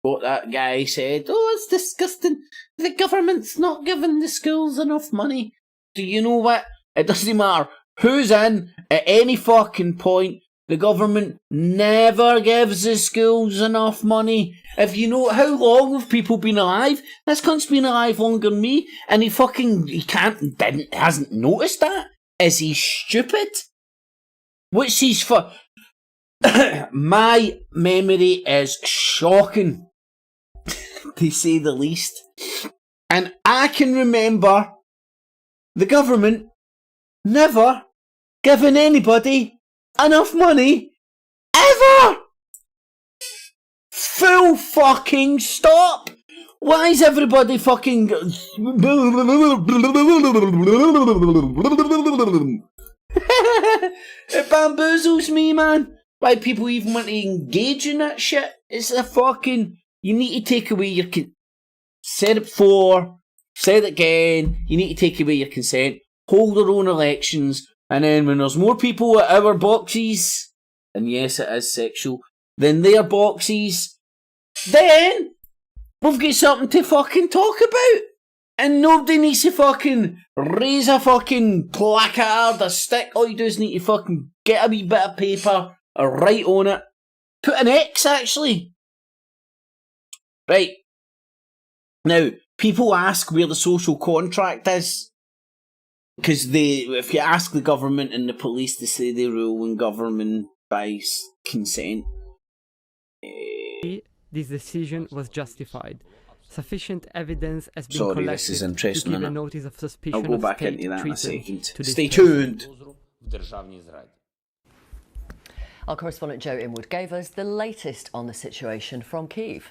what that guy said? Oh, it's disgusting. The government's not giving the schools enough money. Do you know what? It doesn't matter who's in at any fucking point. The government never gives the schools enough money. If you know how long have people been alive? This cunt's been alive longer than me, and he hasn't noticed that. Is he stupid? What's his My memory is shocking, to say the least. And I can remember the government never giving anybody enough money ever. Full fucking stop. Why is everybody fucking it bamboozles me, man. Why people even want to engage in that shit? It's a fucking... You need to take away your... Said it before, said it again. You need to take away your consent. Hold their own elections. And then when there's more people at our boxes, and yes, it is sexual, than their boxes, then we've got something to fucking talk about. And nobody needs to fucking raise a fucking placard, a stick. All you do is need to fucking get a wee bit of paper, or write on it. Put an X, actually. Right. Now, people ask where the social contract is. Because if you ask the government and the police, they say they rule and govern by consent. This decision was justified. Sufficient evidence has been Sorry, collected this is interesting, to give a innit? notice of suspicion I'll go of back state into that in a treason second. to this Stay person. tuned. Our correspondent Joe Inwood gave us the latest on the situation from Kyiv.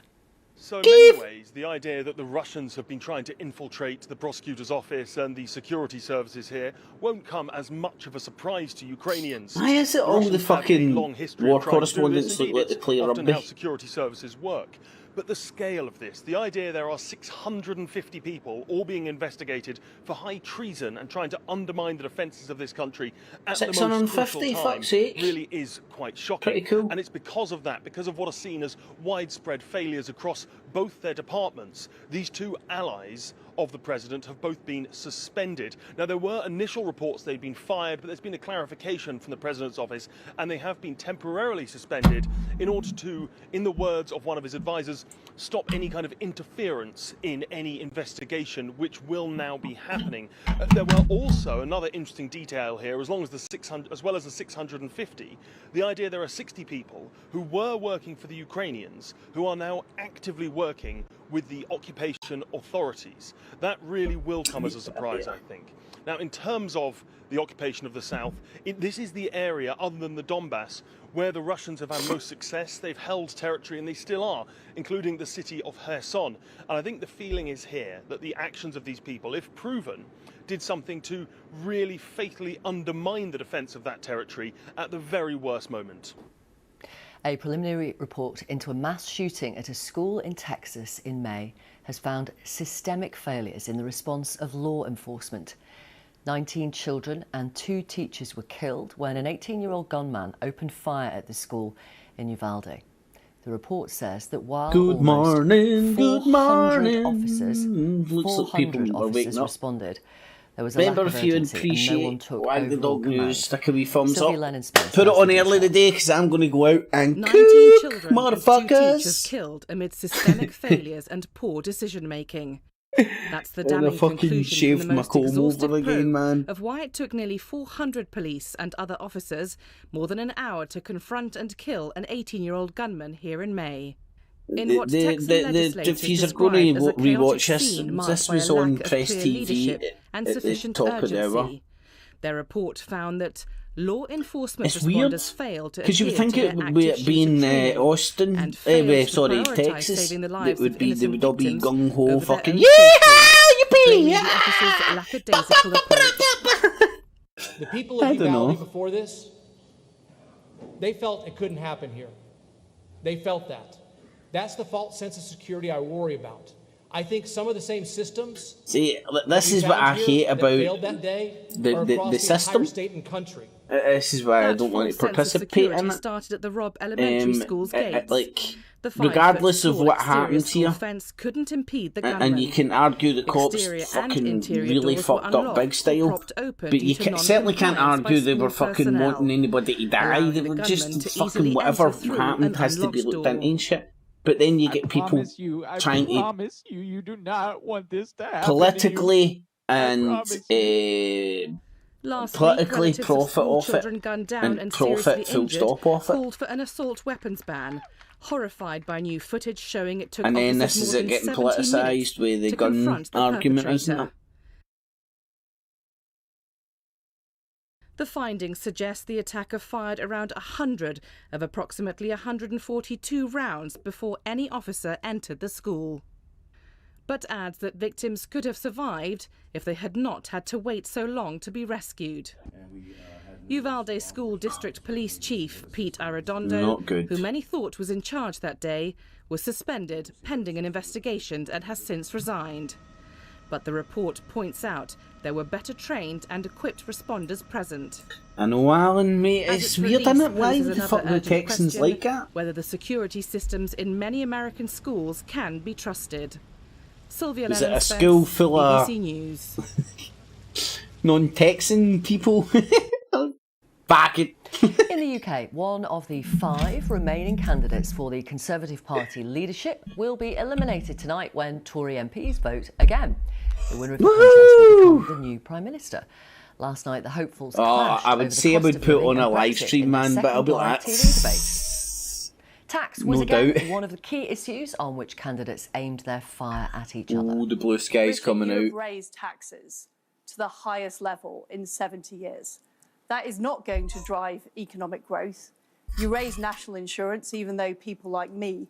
So in many ways, the idea that the Russians have been trying to infiltrate the prosecutor's office and the security services here won't come as much of a surprise to Ukrainians. Why is it all the fucking war correspondents look like they play often rugby? how security services work. But the scale of this, the idea there are 650 people all being investigated for high treason and trying to undermine the defences of this country at the most crucial time really is quite shocking. Pretty cool. And it's because of that, because of what are seen as widespread failures across both their departments, these two allies of the president have both been suspended. Now, there were initial reports they'd been fired, but there's been a clarification from the president's office, and they have been temporarily suspended in order to, in the words of one of his advisors, stop any kind of interference in any investigation, which will now be happening. There were also another interesting detail here, as well as the 650, the idea there are 60 people who were working for the Ukrainians who are now actively working with the occupation authorities. That really will come as a surprise, I think. Now, in terms of the occupation of the south, this is the area, other than the Donbass, where the Russians have had most success. They've held territory, and they still are, including the city of Kherson. And I think the feeling is here that the actions of these people, if proven, did something to really fatally undermine the defence of that territory at the very worst moment. A preliminary report into a mass shooting at a school in Texas in May has found systemic failures in the response of law enforcement. 19 children and 2 teachers were killed when an 18-year-old gunman opened fire at the school in Uvalde. The report says that while almost 400 officers responded, there was a lack Remember, of if you urgency and no one appreciate took Wag the overall Dog command. News, stick a wee thumbs Sylvia up. Lennon-Spence Put it has on the early details. today, because I'm going to go out and 19 cook, children and 2 motherfuckers. teachers killed amid systemic failures and poor decision-making. That's the I'm gonna damning fucking conclusion shave from the my most comb exhaustive over again, probe man. of why it took nearly 400 police and other officers more than an hour to confront and kill an 18-year-old gunman here in May. In what Texan legislators if you're described going as to a chaotic rewatch this, scene marked this by was a on lack of Press clear TV leadership and at the sufficient top of the hour. urgency. Their report found that law enforcement It's weird, responders failed to because you would adhere think to it their would active be shooter in training Austin, and failed to sorry, prioritise Texas, saving the that lives would of be, they innocent would all be victims gung ho over their fucking, own yeah, blaming yippee, the officers' lackadaisical approach. The people of Uvalde before this, they felt it couldn't happen here. They felt that. That's the false sense of security I worry about. I think some of the same systems. See, this is what I hate about the system. State and country. This is why I don't want to participate in it. Started at the Robb Elementary School's gates. Like, The regardless of what exterior happens school here, fence couldn't impede the gunman. and you can argue the cops Exterior and fucking interior really doors were fucked up unlocked big or style, propped open but you due to certainly can't non-compliance by argue they were school fucking personnel, wanting anybody to die. allowing They the were gunman just to fucking easily whatever enter through happened an has to be unlocked looked into door. and shit. But then you get people trying to promise you, you do not want this to happen. politically and Last politically week, relatives of profit school off it children gunned down and seriously profit full injured stop off it. called for an assault weapons ban, horrified by new footage showing it took And then this officers is more it than getting 70 minutes politicised with the to gun confront the argument, isn't perpetrator. it? The findings suggest the attacker fired around 100 of approximately 142 rounds before any officer entered the school, but adds that victims could have survived if they had not had to wait so long to be rescued. Uvalde School District Police Chief Pete Arredondo, who many thought was in charge that day, was suspended pending an investigation and has since resigned. But the report points out there were better trained and equipped responders present. I know, Alan, mate, As it's its weird, release isn't it? Why poses the another fuck the urgent Texans question, like that? whether the security systems in many American schools can be trusted. Sylvia Is it a Lennon-Spence, school full of BBC News. non-Texan people? Back it. In the UK, one of the 5 remaining candidates for the Conservative Party leadership will be eliminated tonight when Tory MPs vote again. The winner of the contest will become the new Prime Minister. Last night, the hopefuls clashed I over would the say I cost would of put living on a and live Brexit stream, in their man, but I'll be second like, live TV debate. Tax was no again doubt. one of the key issues on which candidates aimed their fire at each other. Oh, the blue sky's coming you have out. raised taxes to the highest level in 70 years. That is not going to drive economic growth. You raise national insurance, even though people like me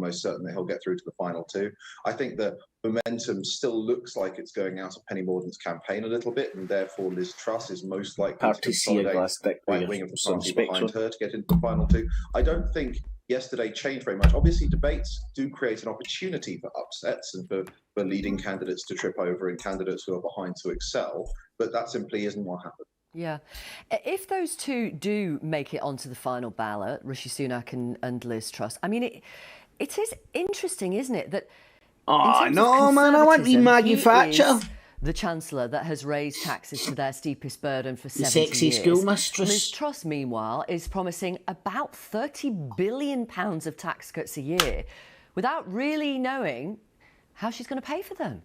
almost certain that he'll get through to the final two. I think the momentum still looks like it's going out of Penny Mordaunt's campaign a little bit, and therefore Liz Truss is most likely to consolidate the right wing of the party behind her to get into the final two. I don't think yesterday changed very much. Obviously, debates do create an opportunity for upsets and for leading candidates to trip over and candidates who are behind to excel, but that simply isn't what happened. Yeah. If those two do make it onto the final ballot, Rishi Sunak and Liz Truss, I mean, It is interesting, isn't it, that oh no, man, I want the Maggie Thatcher. The Chancellor that has raised taxes to their steepest burden for 70 sexy years. schoolmistress. Liz Truss, meanwhile, is promising about £30 billion of tax cuts a year without really knowing how she's going to pay for them.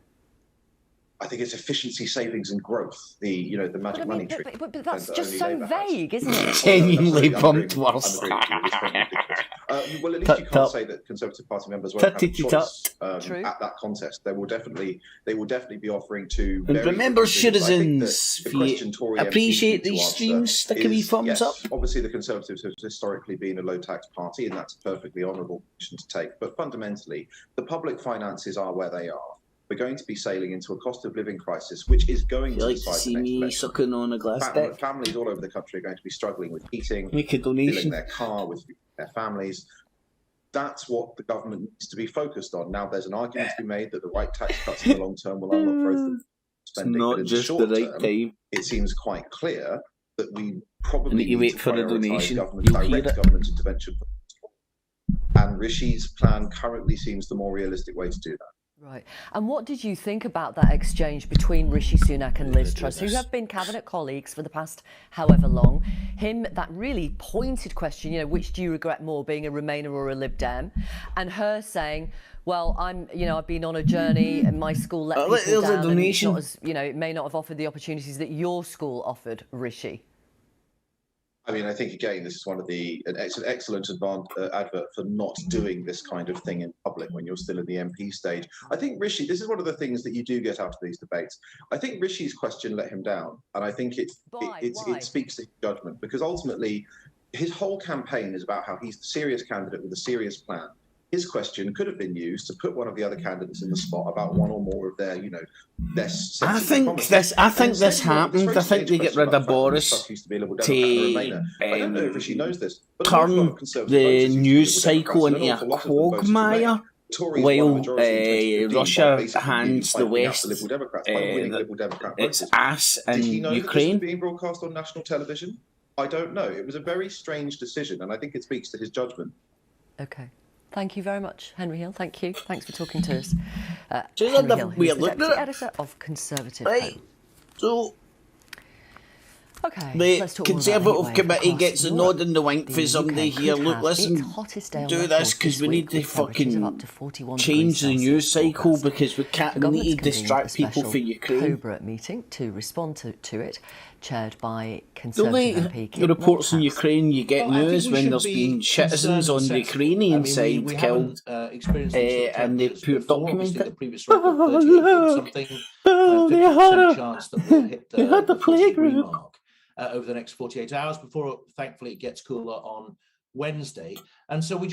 I think it's efficiency, savings, and growth. The magic money trick. But that's just so vague, isn't it? Genuinely pumped worse. Well, at least you can't say that Conservative Party members won't have a choice at that contest. They will definitely be offering to. And remember, citizens, if you appreciate these streams, stick a wee thumbs up. Obviously, the Conservatives have historically been a low-tax party, and that's a perfectly honourable position to take. But fundamentally, the public finances are where they are. We're going to be sailing into a cost of living crisis, which is going to see me sucking on a glass deck. Families all over the country are going to be struggling with heating, make a donation, filling their car with their families. That's what the government needs to be focused on. Now, there's an argument to be made that the right tax cuts in the long term will unlock growth of spending. It's not just the right time. It seems quite clear that we probably need to wait for a donation. Direct government intervention. And Rishi's plan currently seems the more realistic way to do that. Right. And what did you think about that exchange between Rishi Sunak and Liz Truss, who have been cabinet colleagues for the past however long? Him, that really pointed question, which do you regret more, being a Remainer or a Lib Dem? And her saying, well, I've been on a journey and my school let people down, and it's not as, it may not have offered the opportunities that your school offered, Rishi. I mean, I think, again, this is it's an excellent advert for not doing this kind of thing in public when you're still in the MP stage. I think Rishi, this is one of the things that you do get out of these debates. I think Rishi's question let him down, and I think it speaks to his judgment, because ultimately his whole campaign is about how he's the serious candidate with a serious plan. His question could have been used to put one of the other candidates in the spot about one or more of their, I think this happened. I think they get rid of Boris to I don't know if she knows this, but turn the news cycle into a quagmire while Russia hands the West its ass in Did he know Ukraine. That this was being broadcast on national television? I don't know. It was a very strange decision, and I think it speaks to his judgment. Okay. Thank you very much, Henry Hill. Thank you. Thanks for talking to us. Henry Hill, who's the deputy editor of Conservative. Right. So, okay, the Conservative Committee gets a nod and the wink for somebody here. Look, listen, do this because we need to fucking change the news cycle because we need to distract people for Ukraine. Cobra meeting to respond to it, chaired by Conservative MP. The reports in Ukraine, you get news when there's been citizens on the Ukrainian side killed and they put documented. Oh, look! Oh, they had the playgroup. Over the next 48 hours before, thankfully, it gets cooler on Wednesday. And so we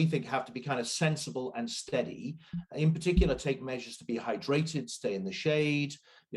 think, have to be kind of sensible and steady. In particular, take measures to be hydrated, stay in the shade,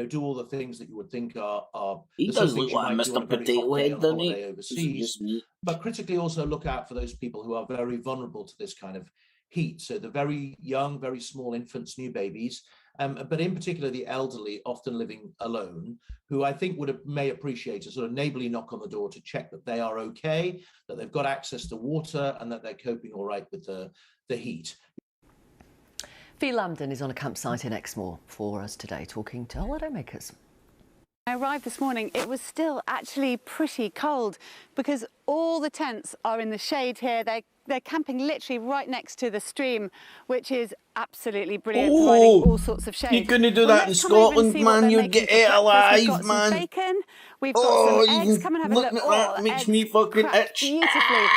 do all the things that you would think are he does look like Mr. Potato Head, doesn't he? Overseas. But critically also look out for those people who are very vulnerable to this kind of heat. So the very young, very small infants, new babies, but in particular the elderly, often living alone, who I think may appreciate a sort of neighbourly knock on the door to check that they are okay, that they've got access to water, and that they're coping all right with the heat. Fee Lambden is on a campsite in Exmoor for us today, talking to holidaymakers. I arrived this morning, it was still actually pretty cold because all the tents are in the shade here. They're camping literally right next to the stream, which is absolutely brilliant, providing all sorts of shade. You're going to do that in Scotland, man. You'll get it alive, man. Bacon. We've got some eggs. Come and have a look. That makes me fucking itch. Beautifully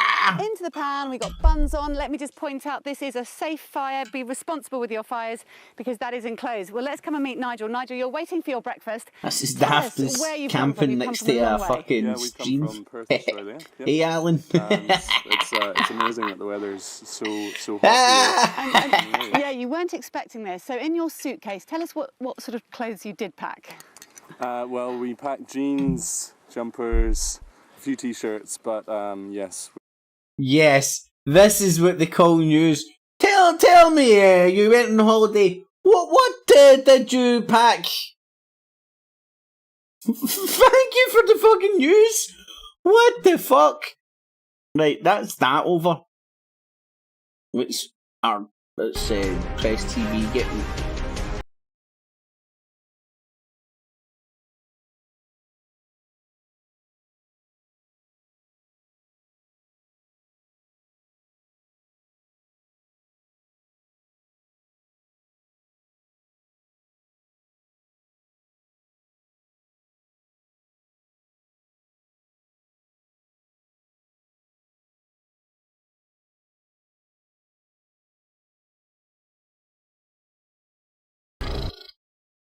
into the pan. We've got buns on. Let me just point out, this is a safe fire. Be responsible with your fires because that is enclosed. Well, let's come and meet Nigel. Nigel, you're waiting for your breakfast. This is daftest camping next to a fucking stream. From Perth, Australia. Yep. Hey, Alan. It's amazing that the weather's so hot. Yeah, you weren't expecting this. So in your suitcase, tell us what sort of clothes you did pack. Well, we packed jeans, jumpers, a few t-shirts, but yes. Yes, this is what they call news. Tell me, you went on holiday. What did you pack? Thank you for the fucking news. What the fuck? Right, that's that over. Which Press TV getting.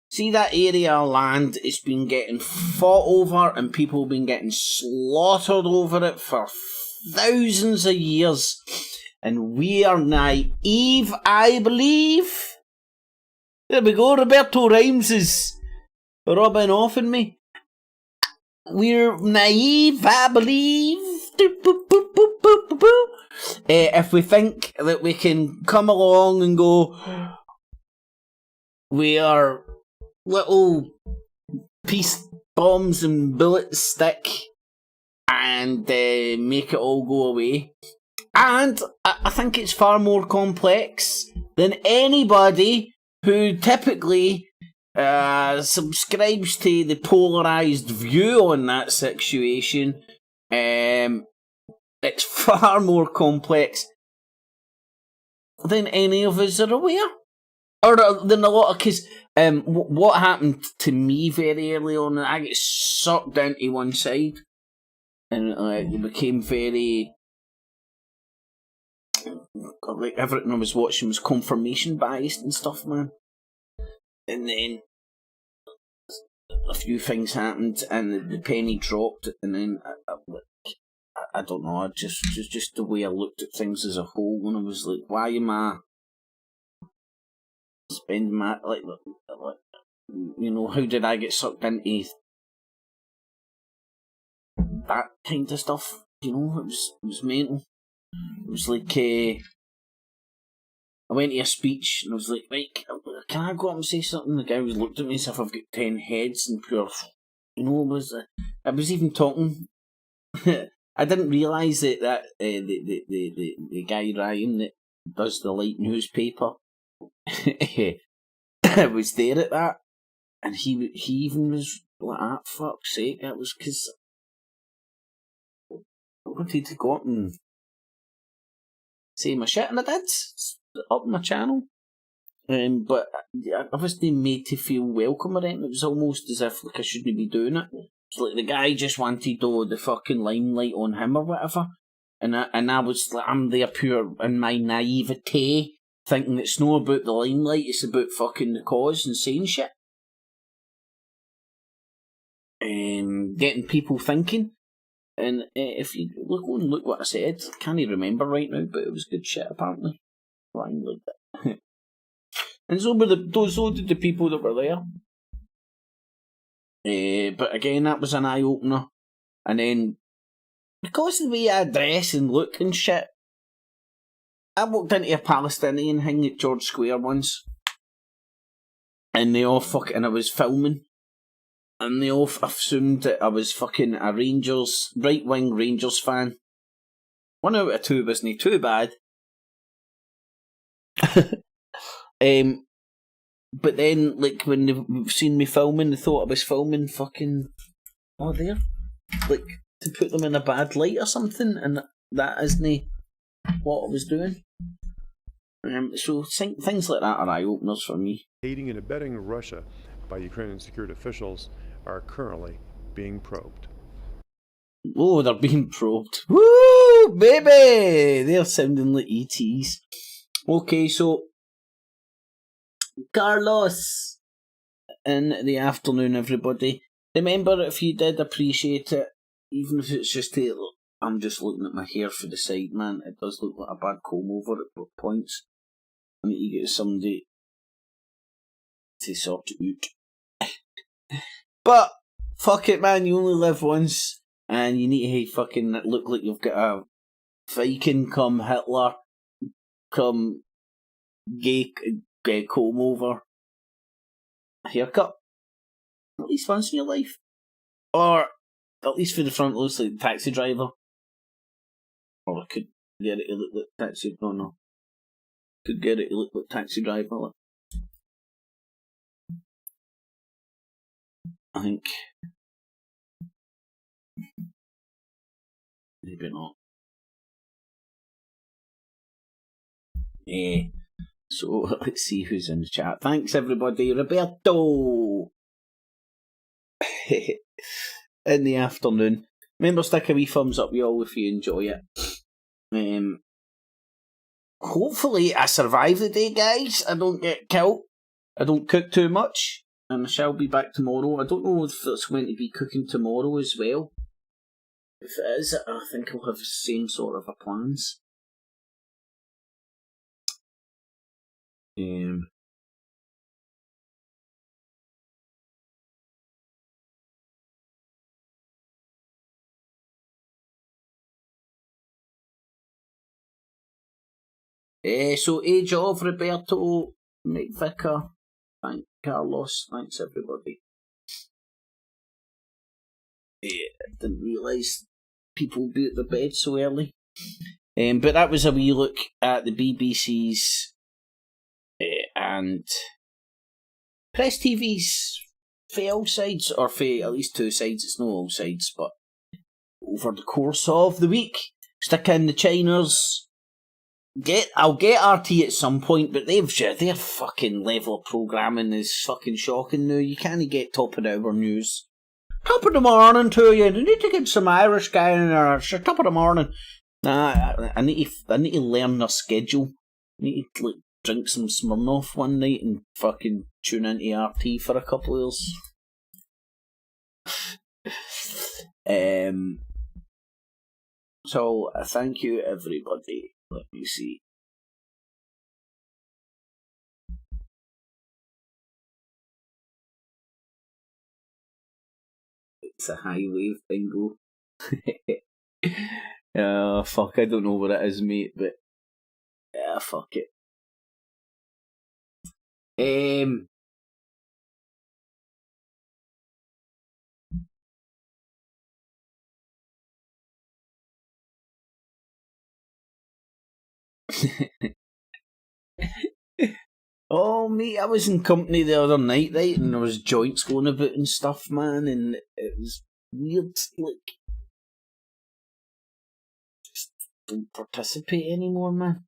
See that area of land, it's been getting fought over and people have been getting slaughtered over it for thousands of years. And we are naive, I believe. There we go, Roberto Rhymes is rubbing off on me. We're naive, I believe. If we think that we can come along and go, we are little peace bombs and bullets stick and make it all go away. And I think it's far more complex than anybody who typically subscribes to the polarised view on that situation. It's far more complex than any of us are aware. Or than a lot of, because what happened to me very early on, I get sucked down to one side, and it became very, like everything I was watching was confirmation biased and stuff, man. And then a few things happened, and the penny dropped, and then I don't know, just the way I looked at things as a whole, and I was like, why am I spend my like you know, how did I get sucked into that kind of stuff? You know, it was mental. It was like I went to a speech and I was like, Mike, can I go up and say something? The guy was looked at me as if I've got 10 heads and pure, you know, I was even talking. I didn't realise that the guy Ryan that does the Light newspaper was there at that, and he even was like, ah, fuck's sake, that was because I wanted to go up and say my shit, and I did, up my channel, but I wasn't made to feel welcome or anything. It was almost as if like I shouldn't be doing it. It's like the guy just wanted the fucking limelight on him or whatever, and I was like, I'm there pure in my naivete, thinking it's not about the limelight, it's about fucking the cause and saying shit. Getting people thinking. And if you look what I said, I can't even remember right now, but it was good shit apparently. Flying like that. And so did the people that were there. But again, that was an eye-opener. And then, because of the way I dress and look and shit, I walked into a Palestinian thing at George Square once, and they all and I was filming, and they all assumed that I was fucking a right-wing Rangers fan. 1 out of 2 wasn't too bad. But then, like, when they've seen me filming, they thought I was filming fucking there, like, to put them in a bad light or something, and that isn't what I was doing. So things like that are eye-openers for me. Aiding and abetting Russia by Ukrainian security officials are currently being probed. Oh, they're being probed. Woo, baby! They're sounding like ETs. Okay, so Carlos, in the afternoon, everybody. Remember, if you did appreciate it, even if it's just I'm just looking at my hair for the side, man. It does look like a bad comb over at points. I need to get somebody to sort it out. But fuck it, man. You only live once, and you need to fucking look like you've got a Viking come Hitler, come gay comb over haircut. At least once in your life, or at least for the front looks like the taxi driver. Or I could get it to look like taxi. No. Could get it to look like Taxi Driver. I think. Maybe not. So let's see who's in the chat. Thanks everybody. Roberto! In the afternoon. Remember, stick a wee thumbs up, y'all, if you enjoy it. Hopefully I survive the day, guys. I don't get killed. I don't cook too much. And I shall be back tomorrow. I don't know if it's going to be cooking tomorrow as well. If it is, I think I'll have the same sort of plans. So age of Roberto McVicker. Thank Carlos. Thanks everybody. I didn't realise people would be at the bed so early. But that was a wee look at the BBC's and Press TV's for all sides, or for at least two sides. It's not all sides, but over the course of the week, stick in the Chiners. I'll get RT at some point, but their fucking level of programming is fucking shocking now. You can't get top of the hour news. Top of the morning to you. You need to get some Irish guy in there. It's top of the morning. Nah, I need to learn their schedule. I need to drink some Smirnoff one night and fucking tune into RT for a couple of years. So thank you everybody. Let me see. It's a high wave bingo. Fuck, I don't know what it is, mate, but yeah, fuck it. Oh, mate, I was in company the other night, right, and there was joints going about and stuff, man, and it was weird, like, just don't participate anymore, man.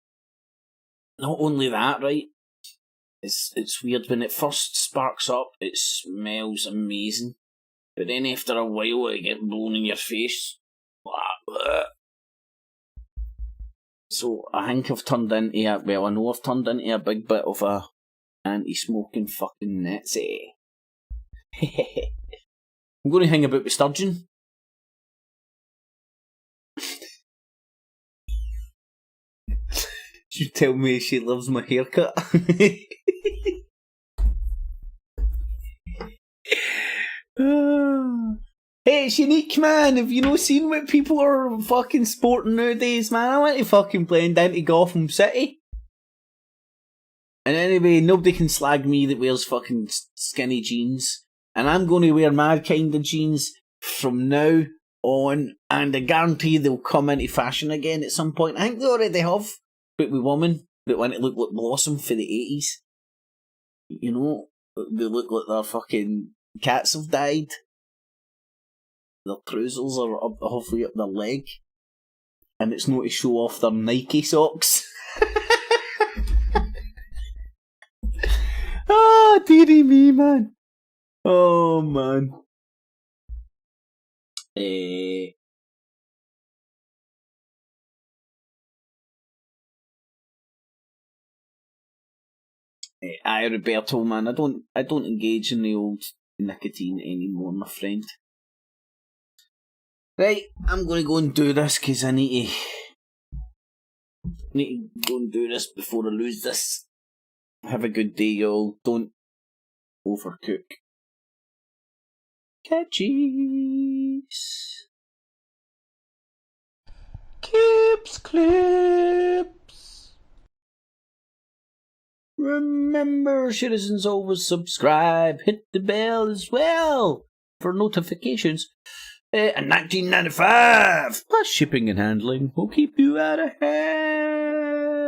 Not only that, right, it's weird, when it first sparks up, it smells amazing, but then after a while it gets blown in your face. So I think I've turned into I know I've turned into a big bit of a anti-smoking fucking Nazi. I'm going to hang about with Sturgeon. She tell me she loves my haircut. Hey, it's unique, man. Have you not seen what people are fucking sporting nowadays, man? I want to fucking blend into Gotham City. And anyway, nobody can slag me that wears fucking skinny jeans. And I'm going to wear my kind of jeans from now on. And I guarantee they'll come into fashion again at some point. I think they already have. But with women that want to look like Blossom for the 80s. You know, they look like their fucking cats have died. Their trousers are up, halfway up their leg. And it's not to show off their Nike socks. Oh, dearie me, man. Oh, man. Roberto, man, I don't engage in the old nicotine anymore, my friend. Right, I'm going to go and do this because I need to go and do this before I lose this. Have a good day, y'all. Don't overcook. Catchies. Clips. Remember, citizens, always subscribe. Hit the bell as well for notifications. And $19.95 plus shipping and handling will keep you out of hand.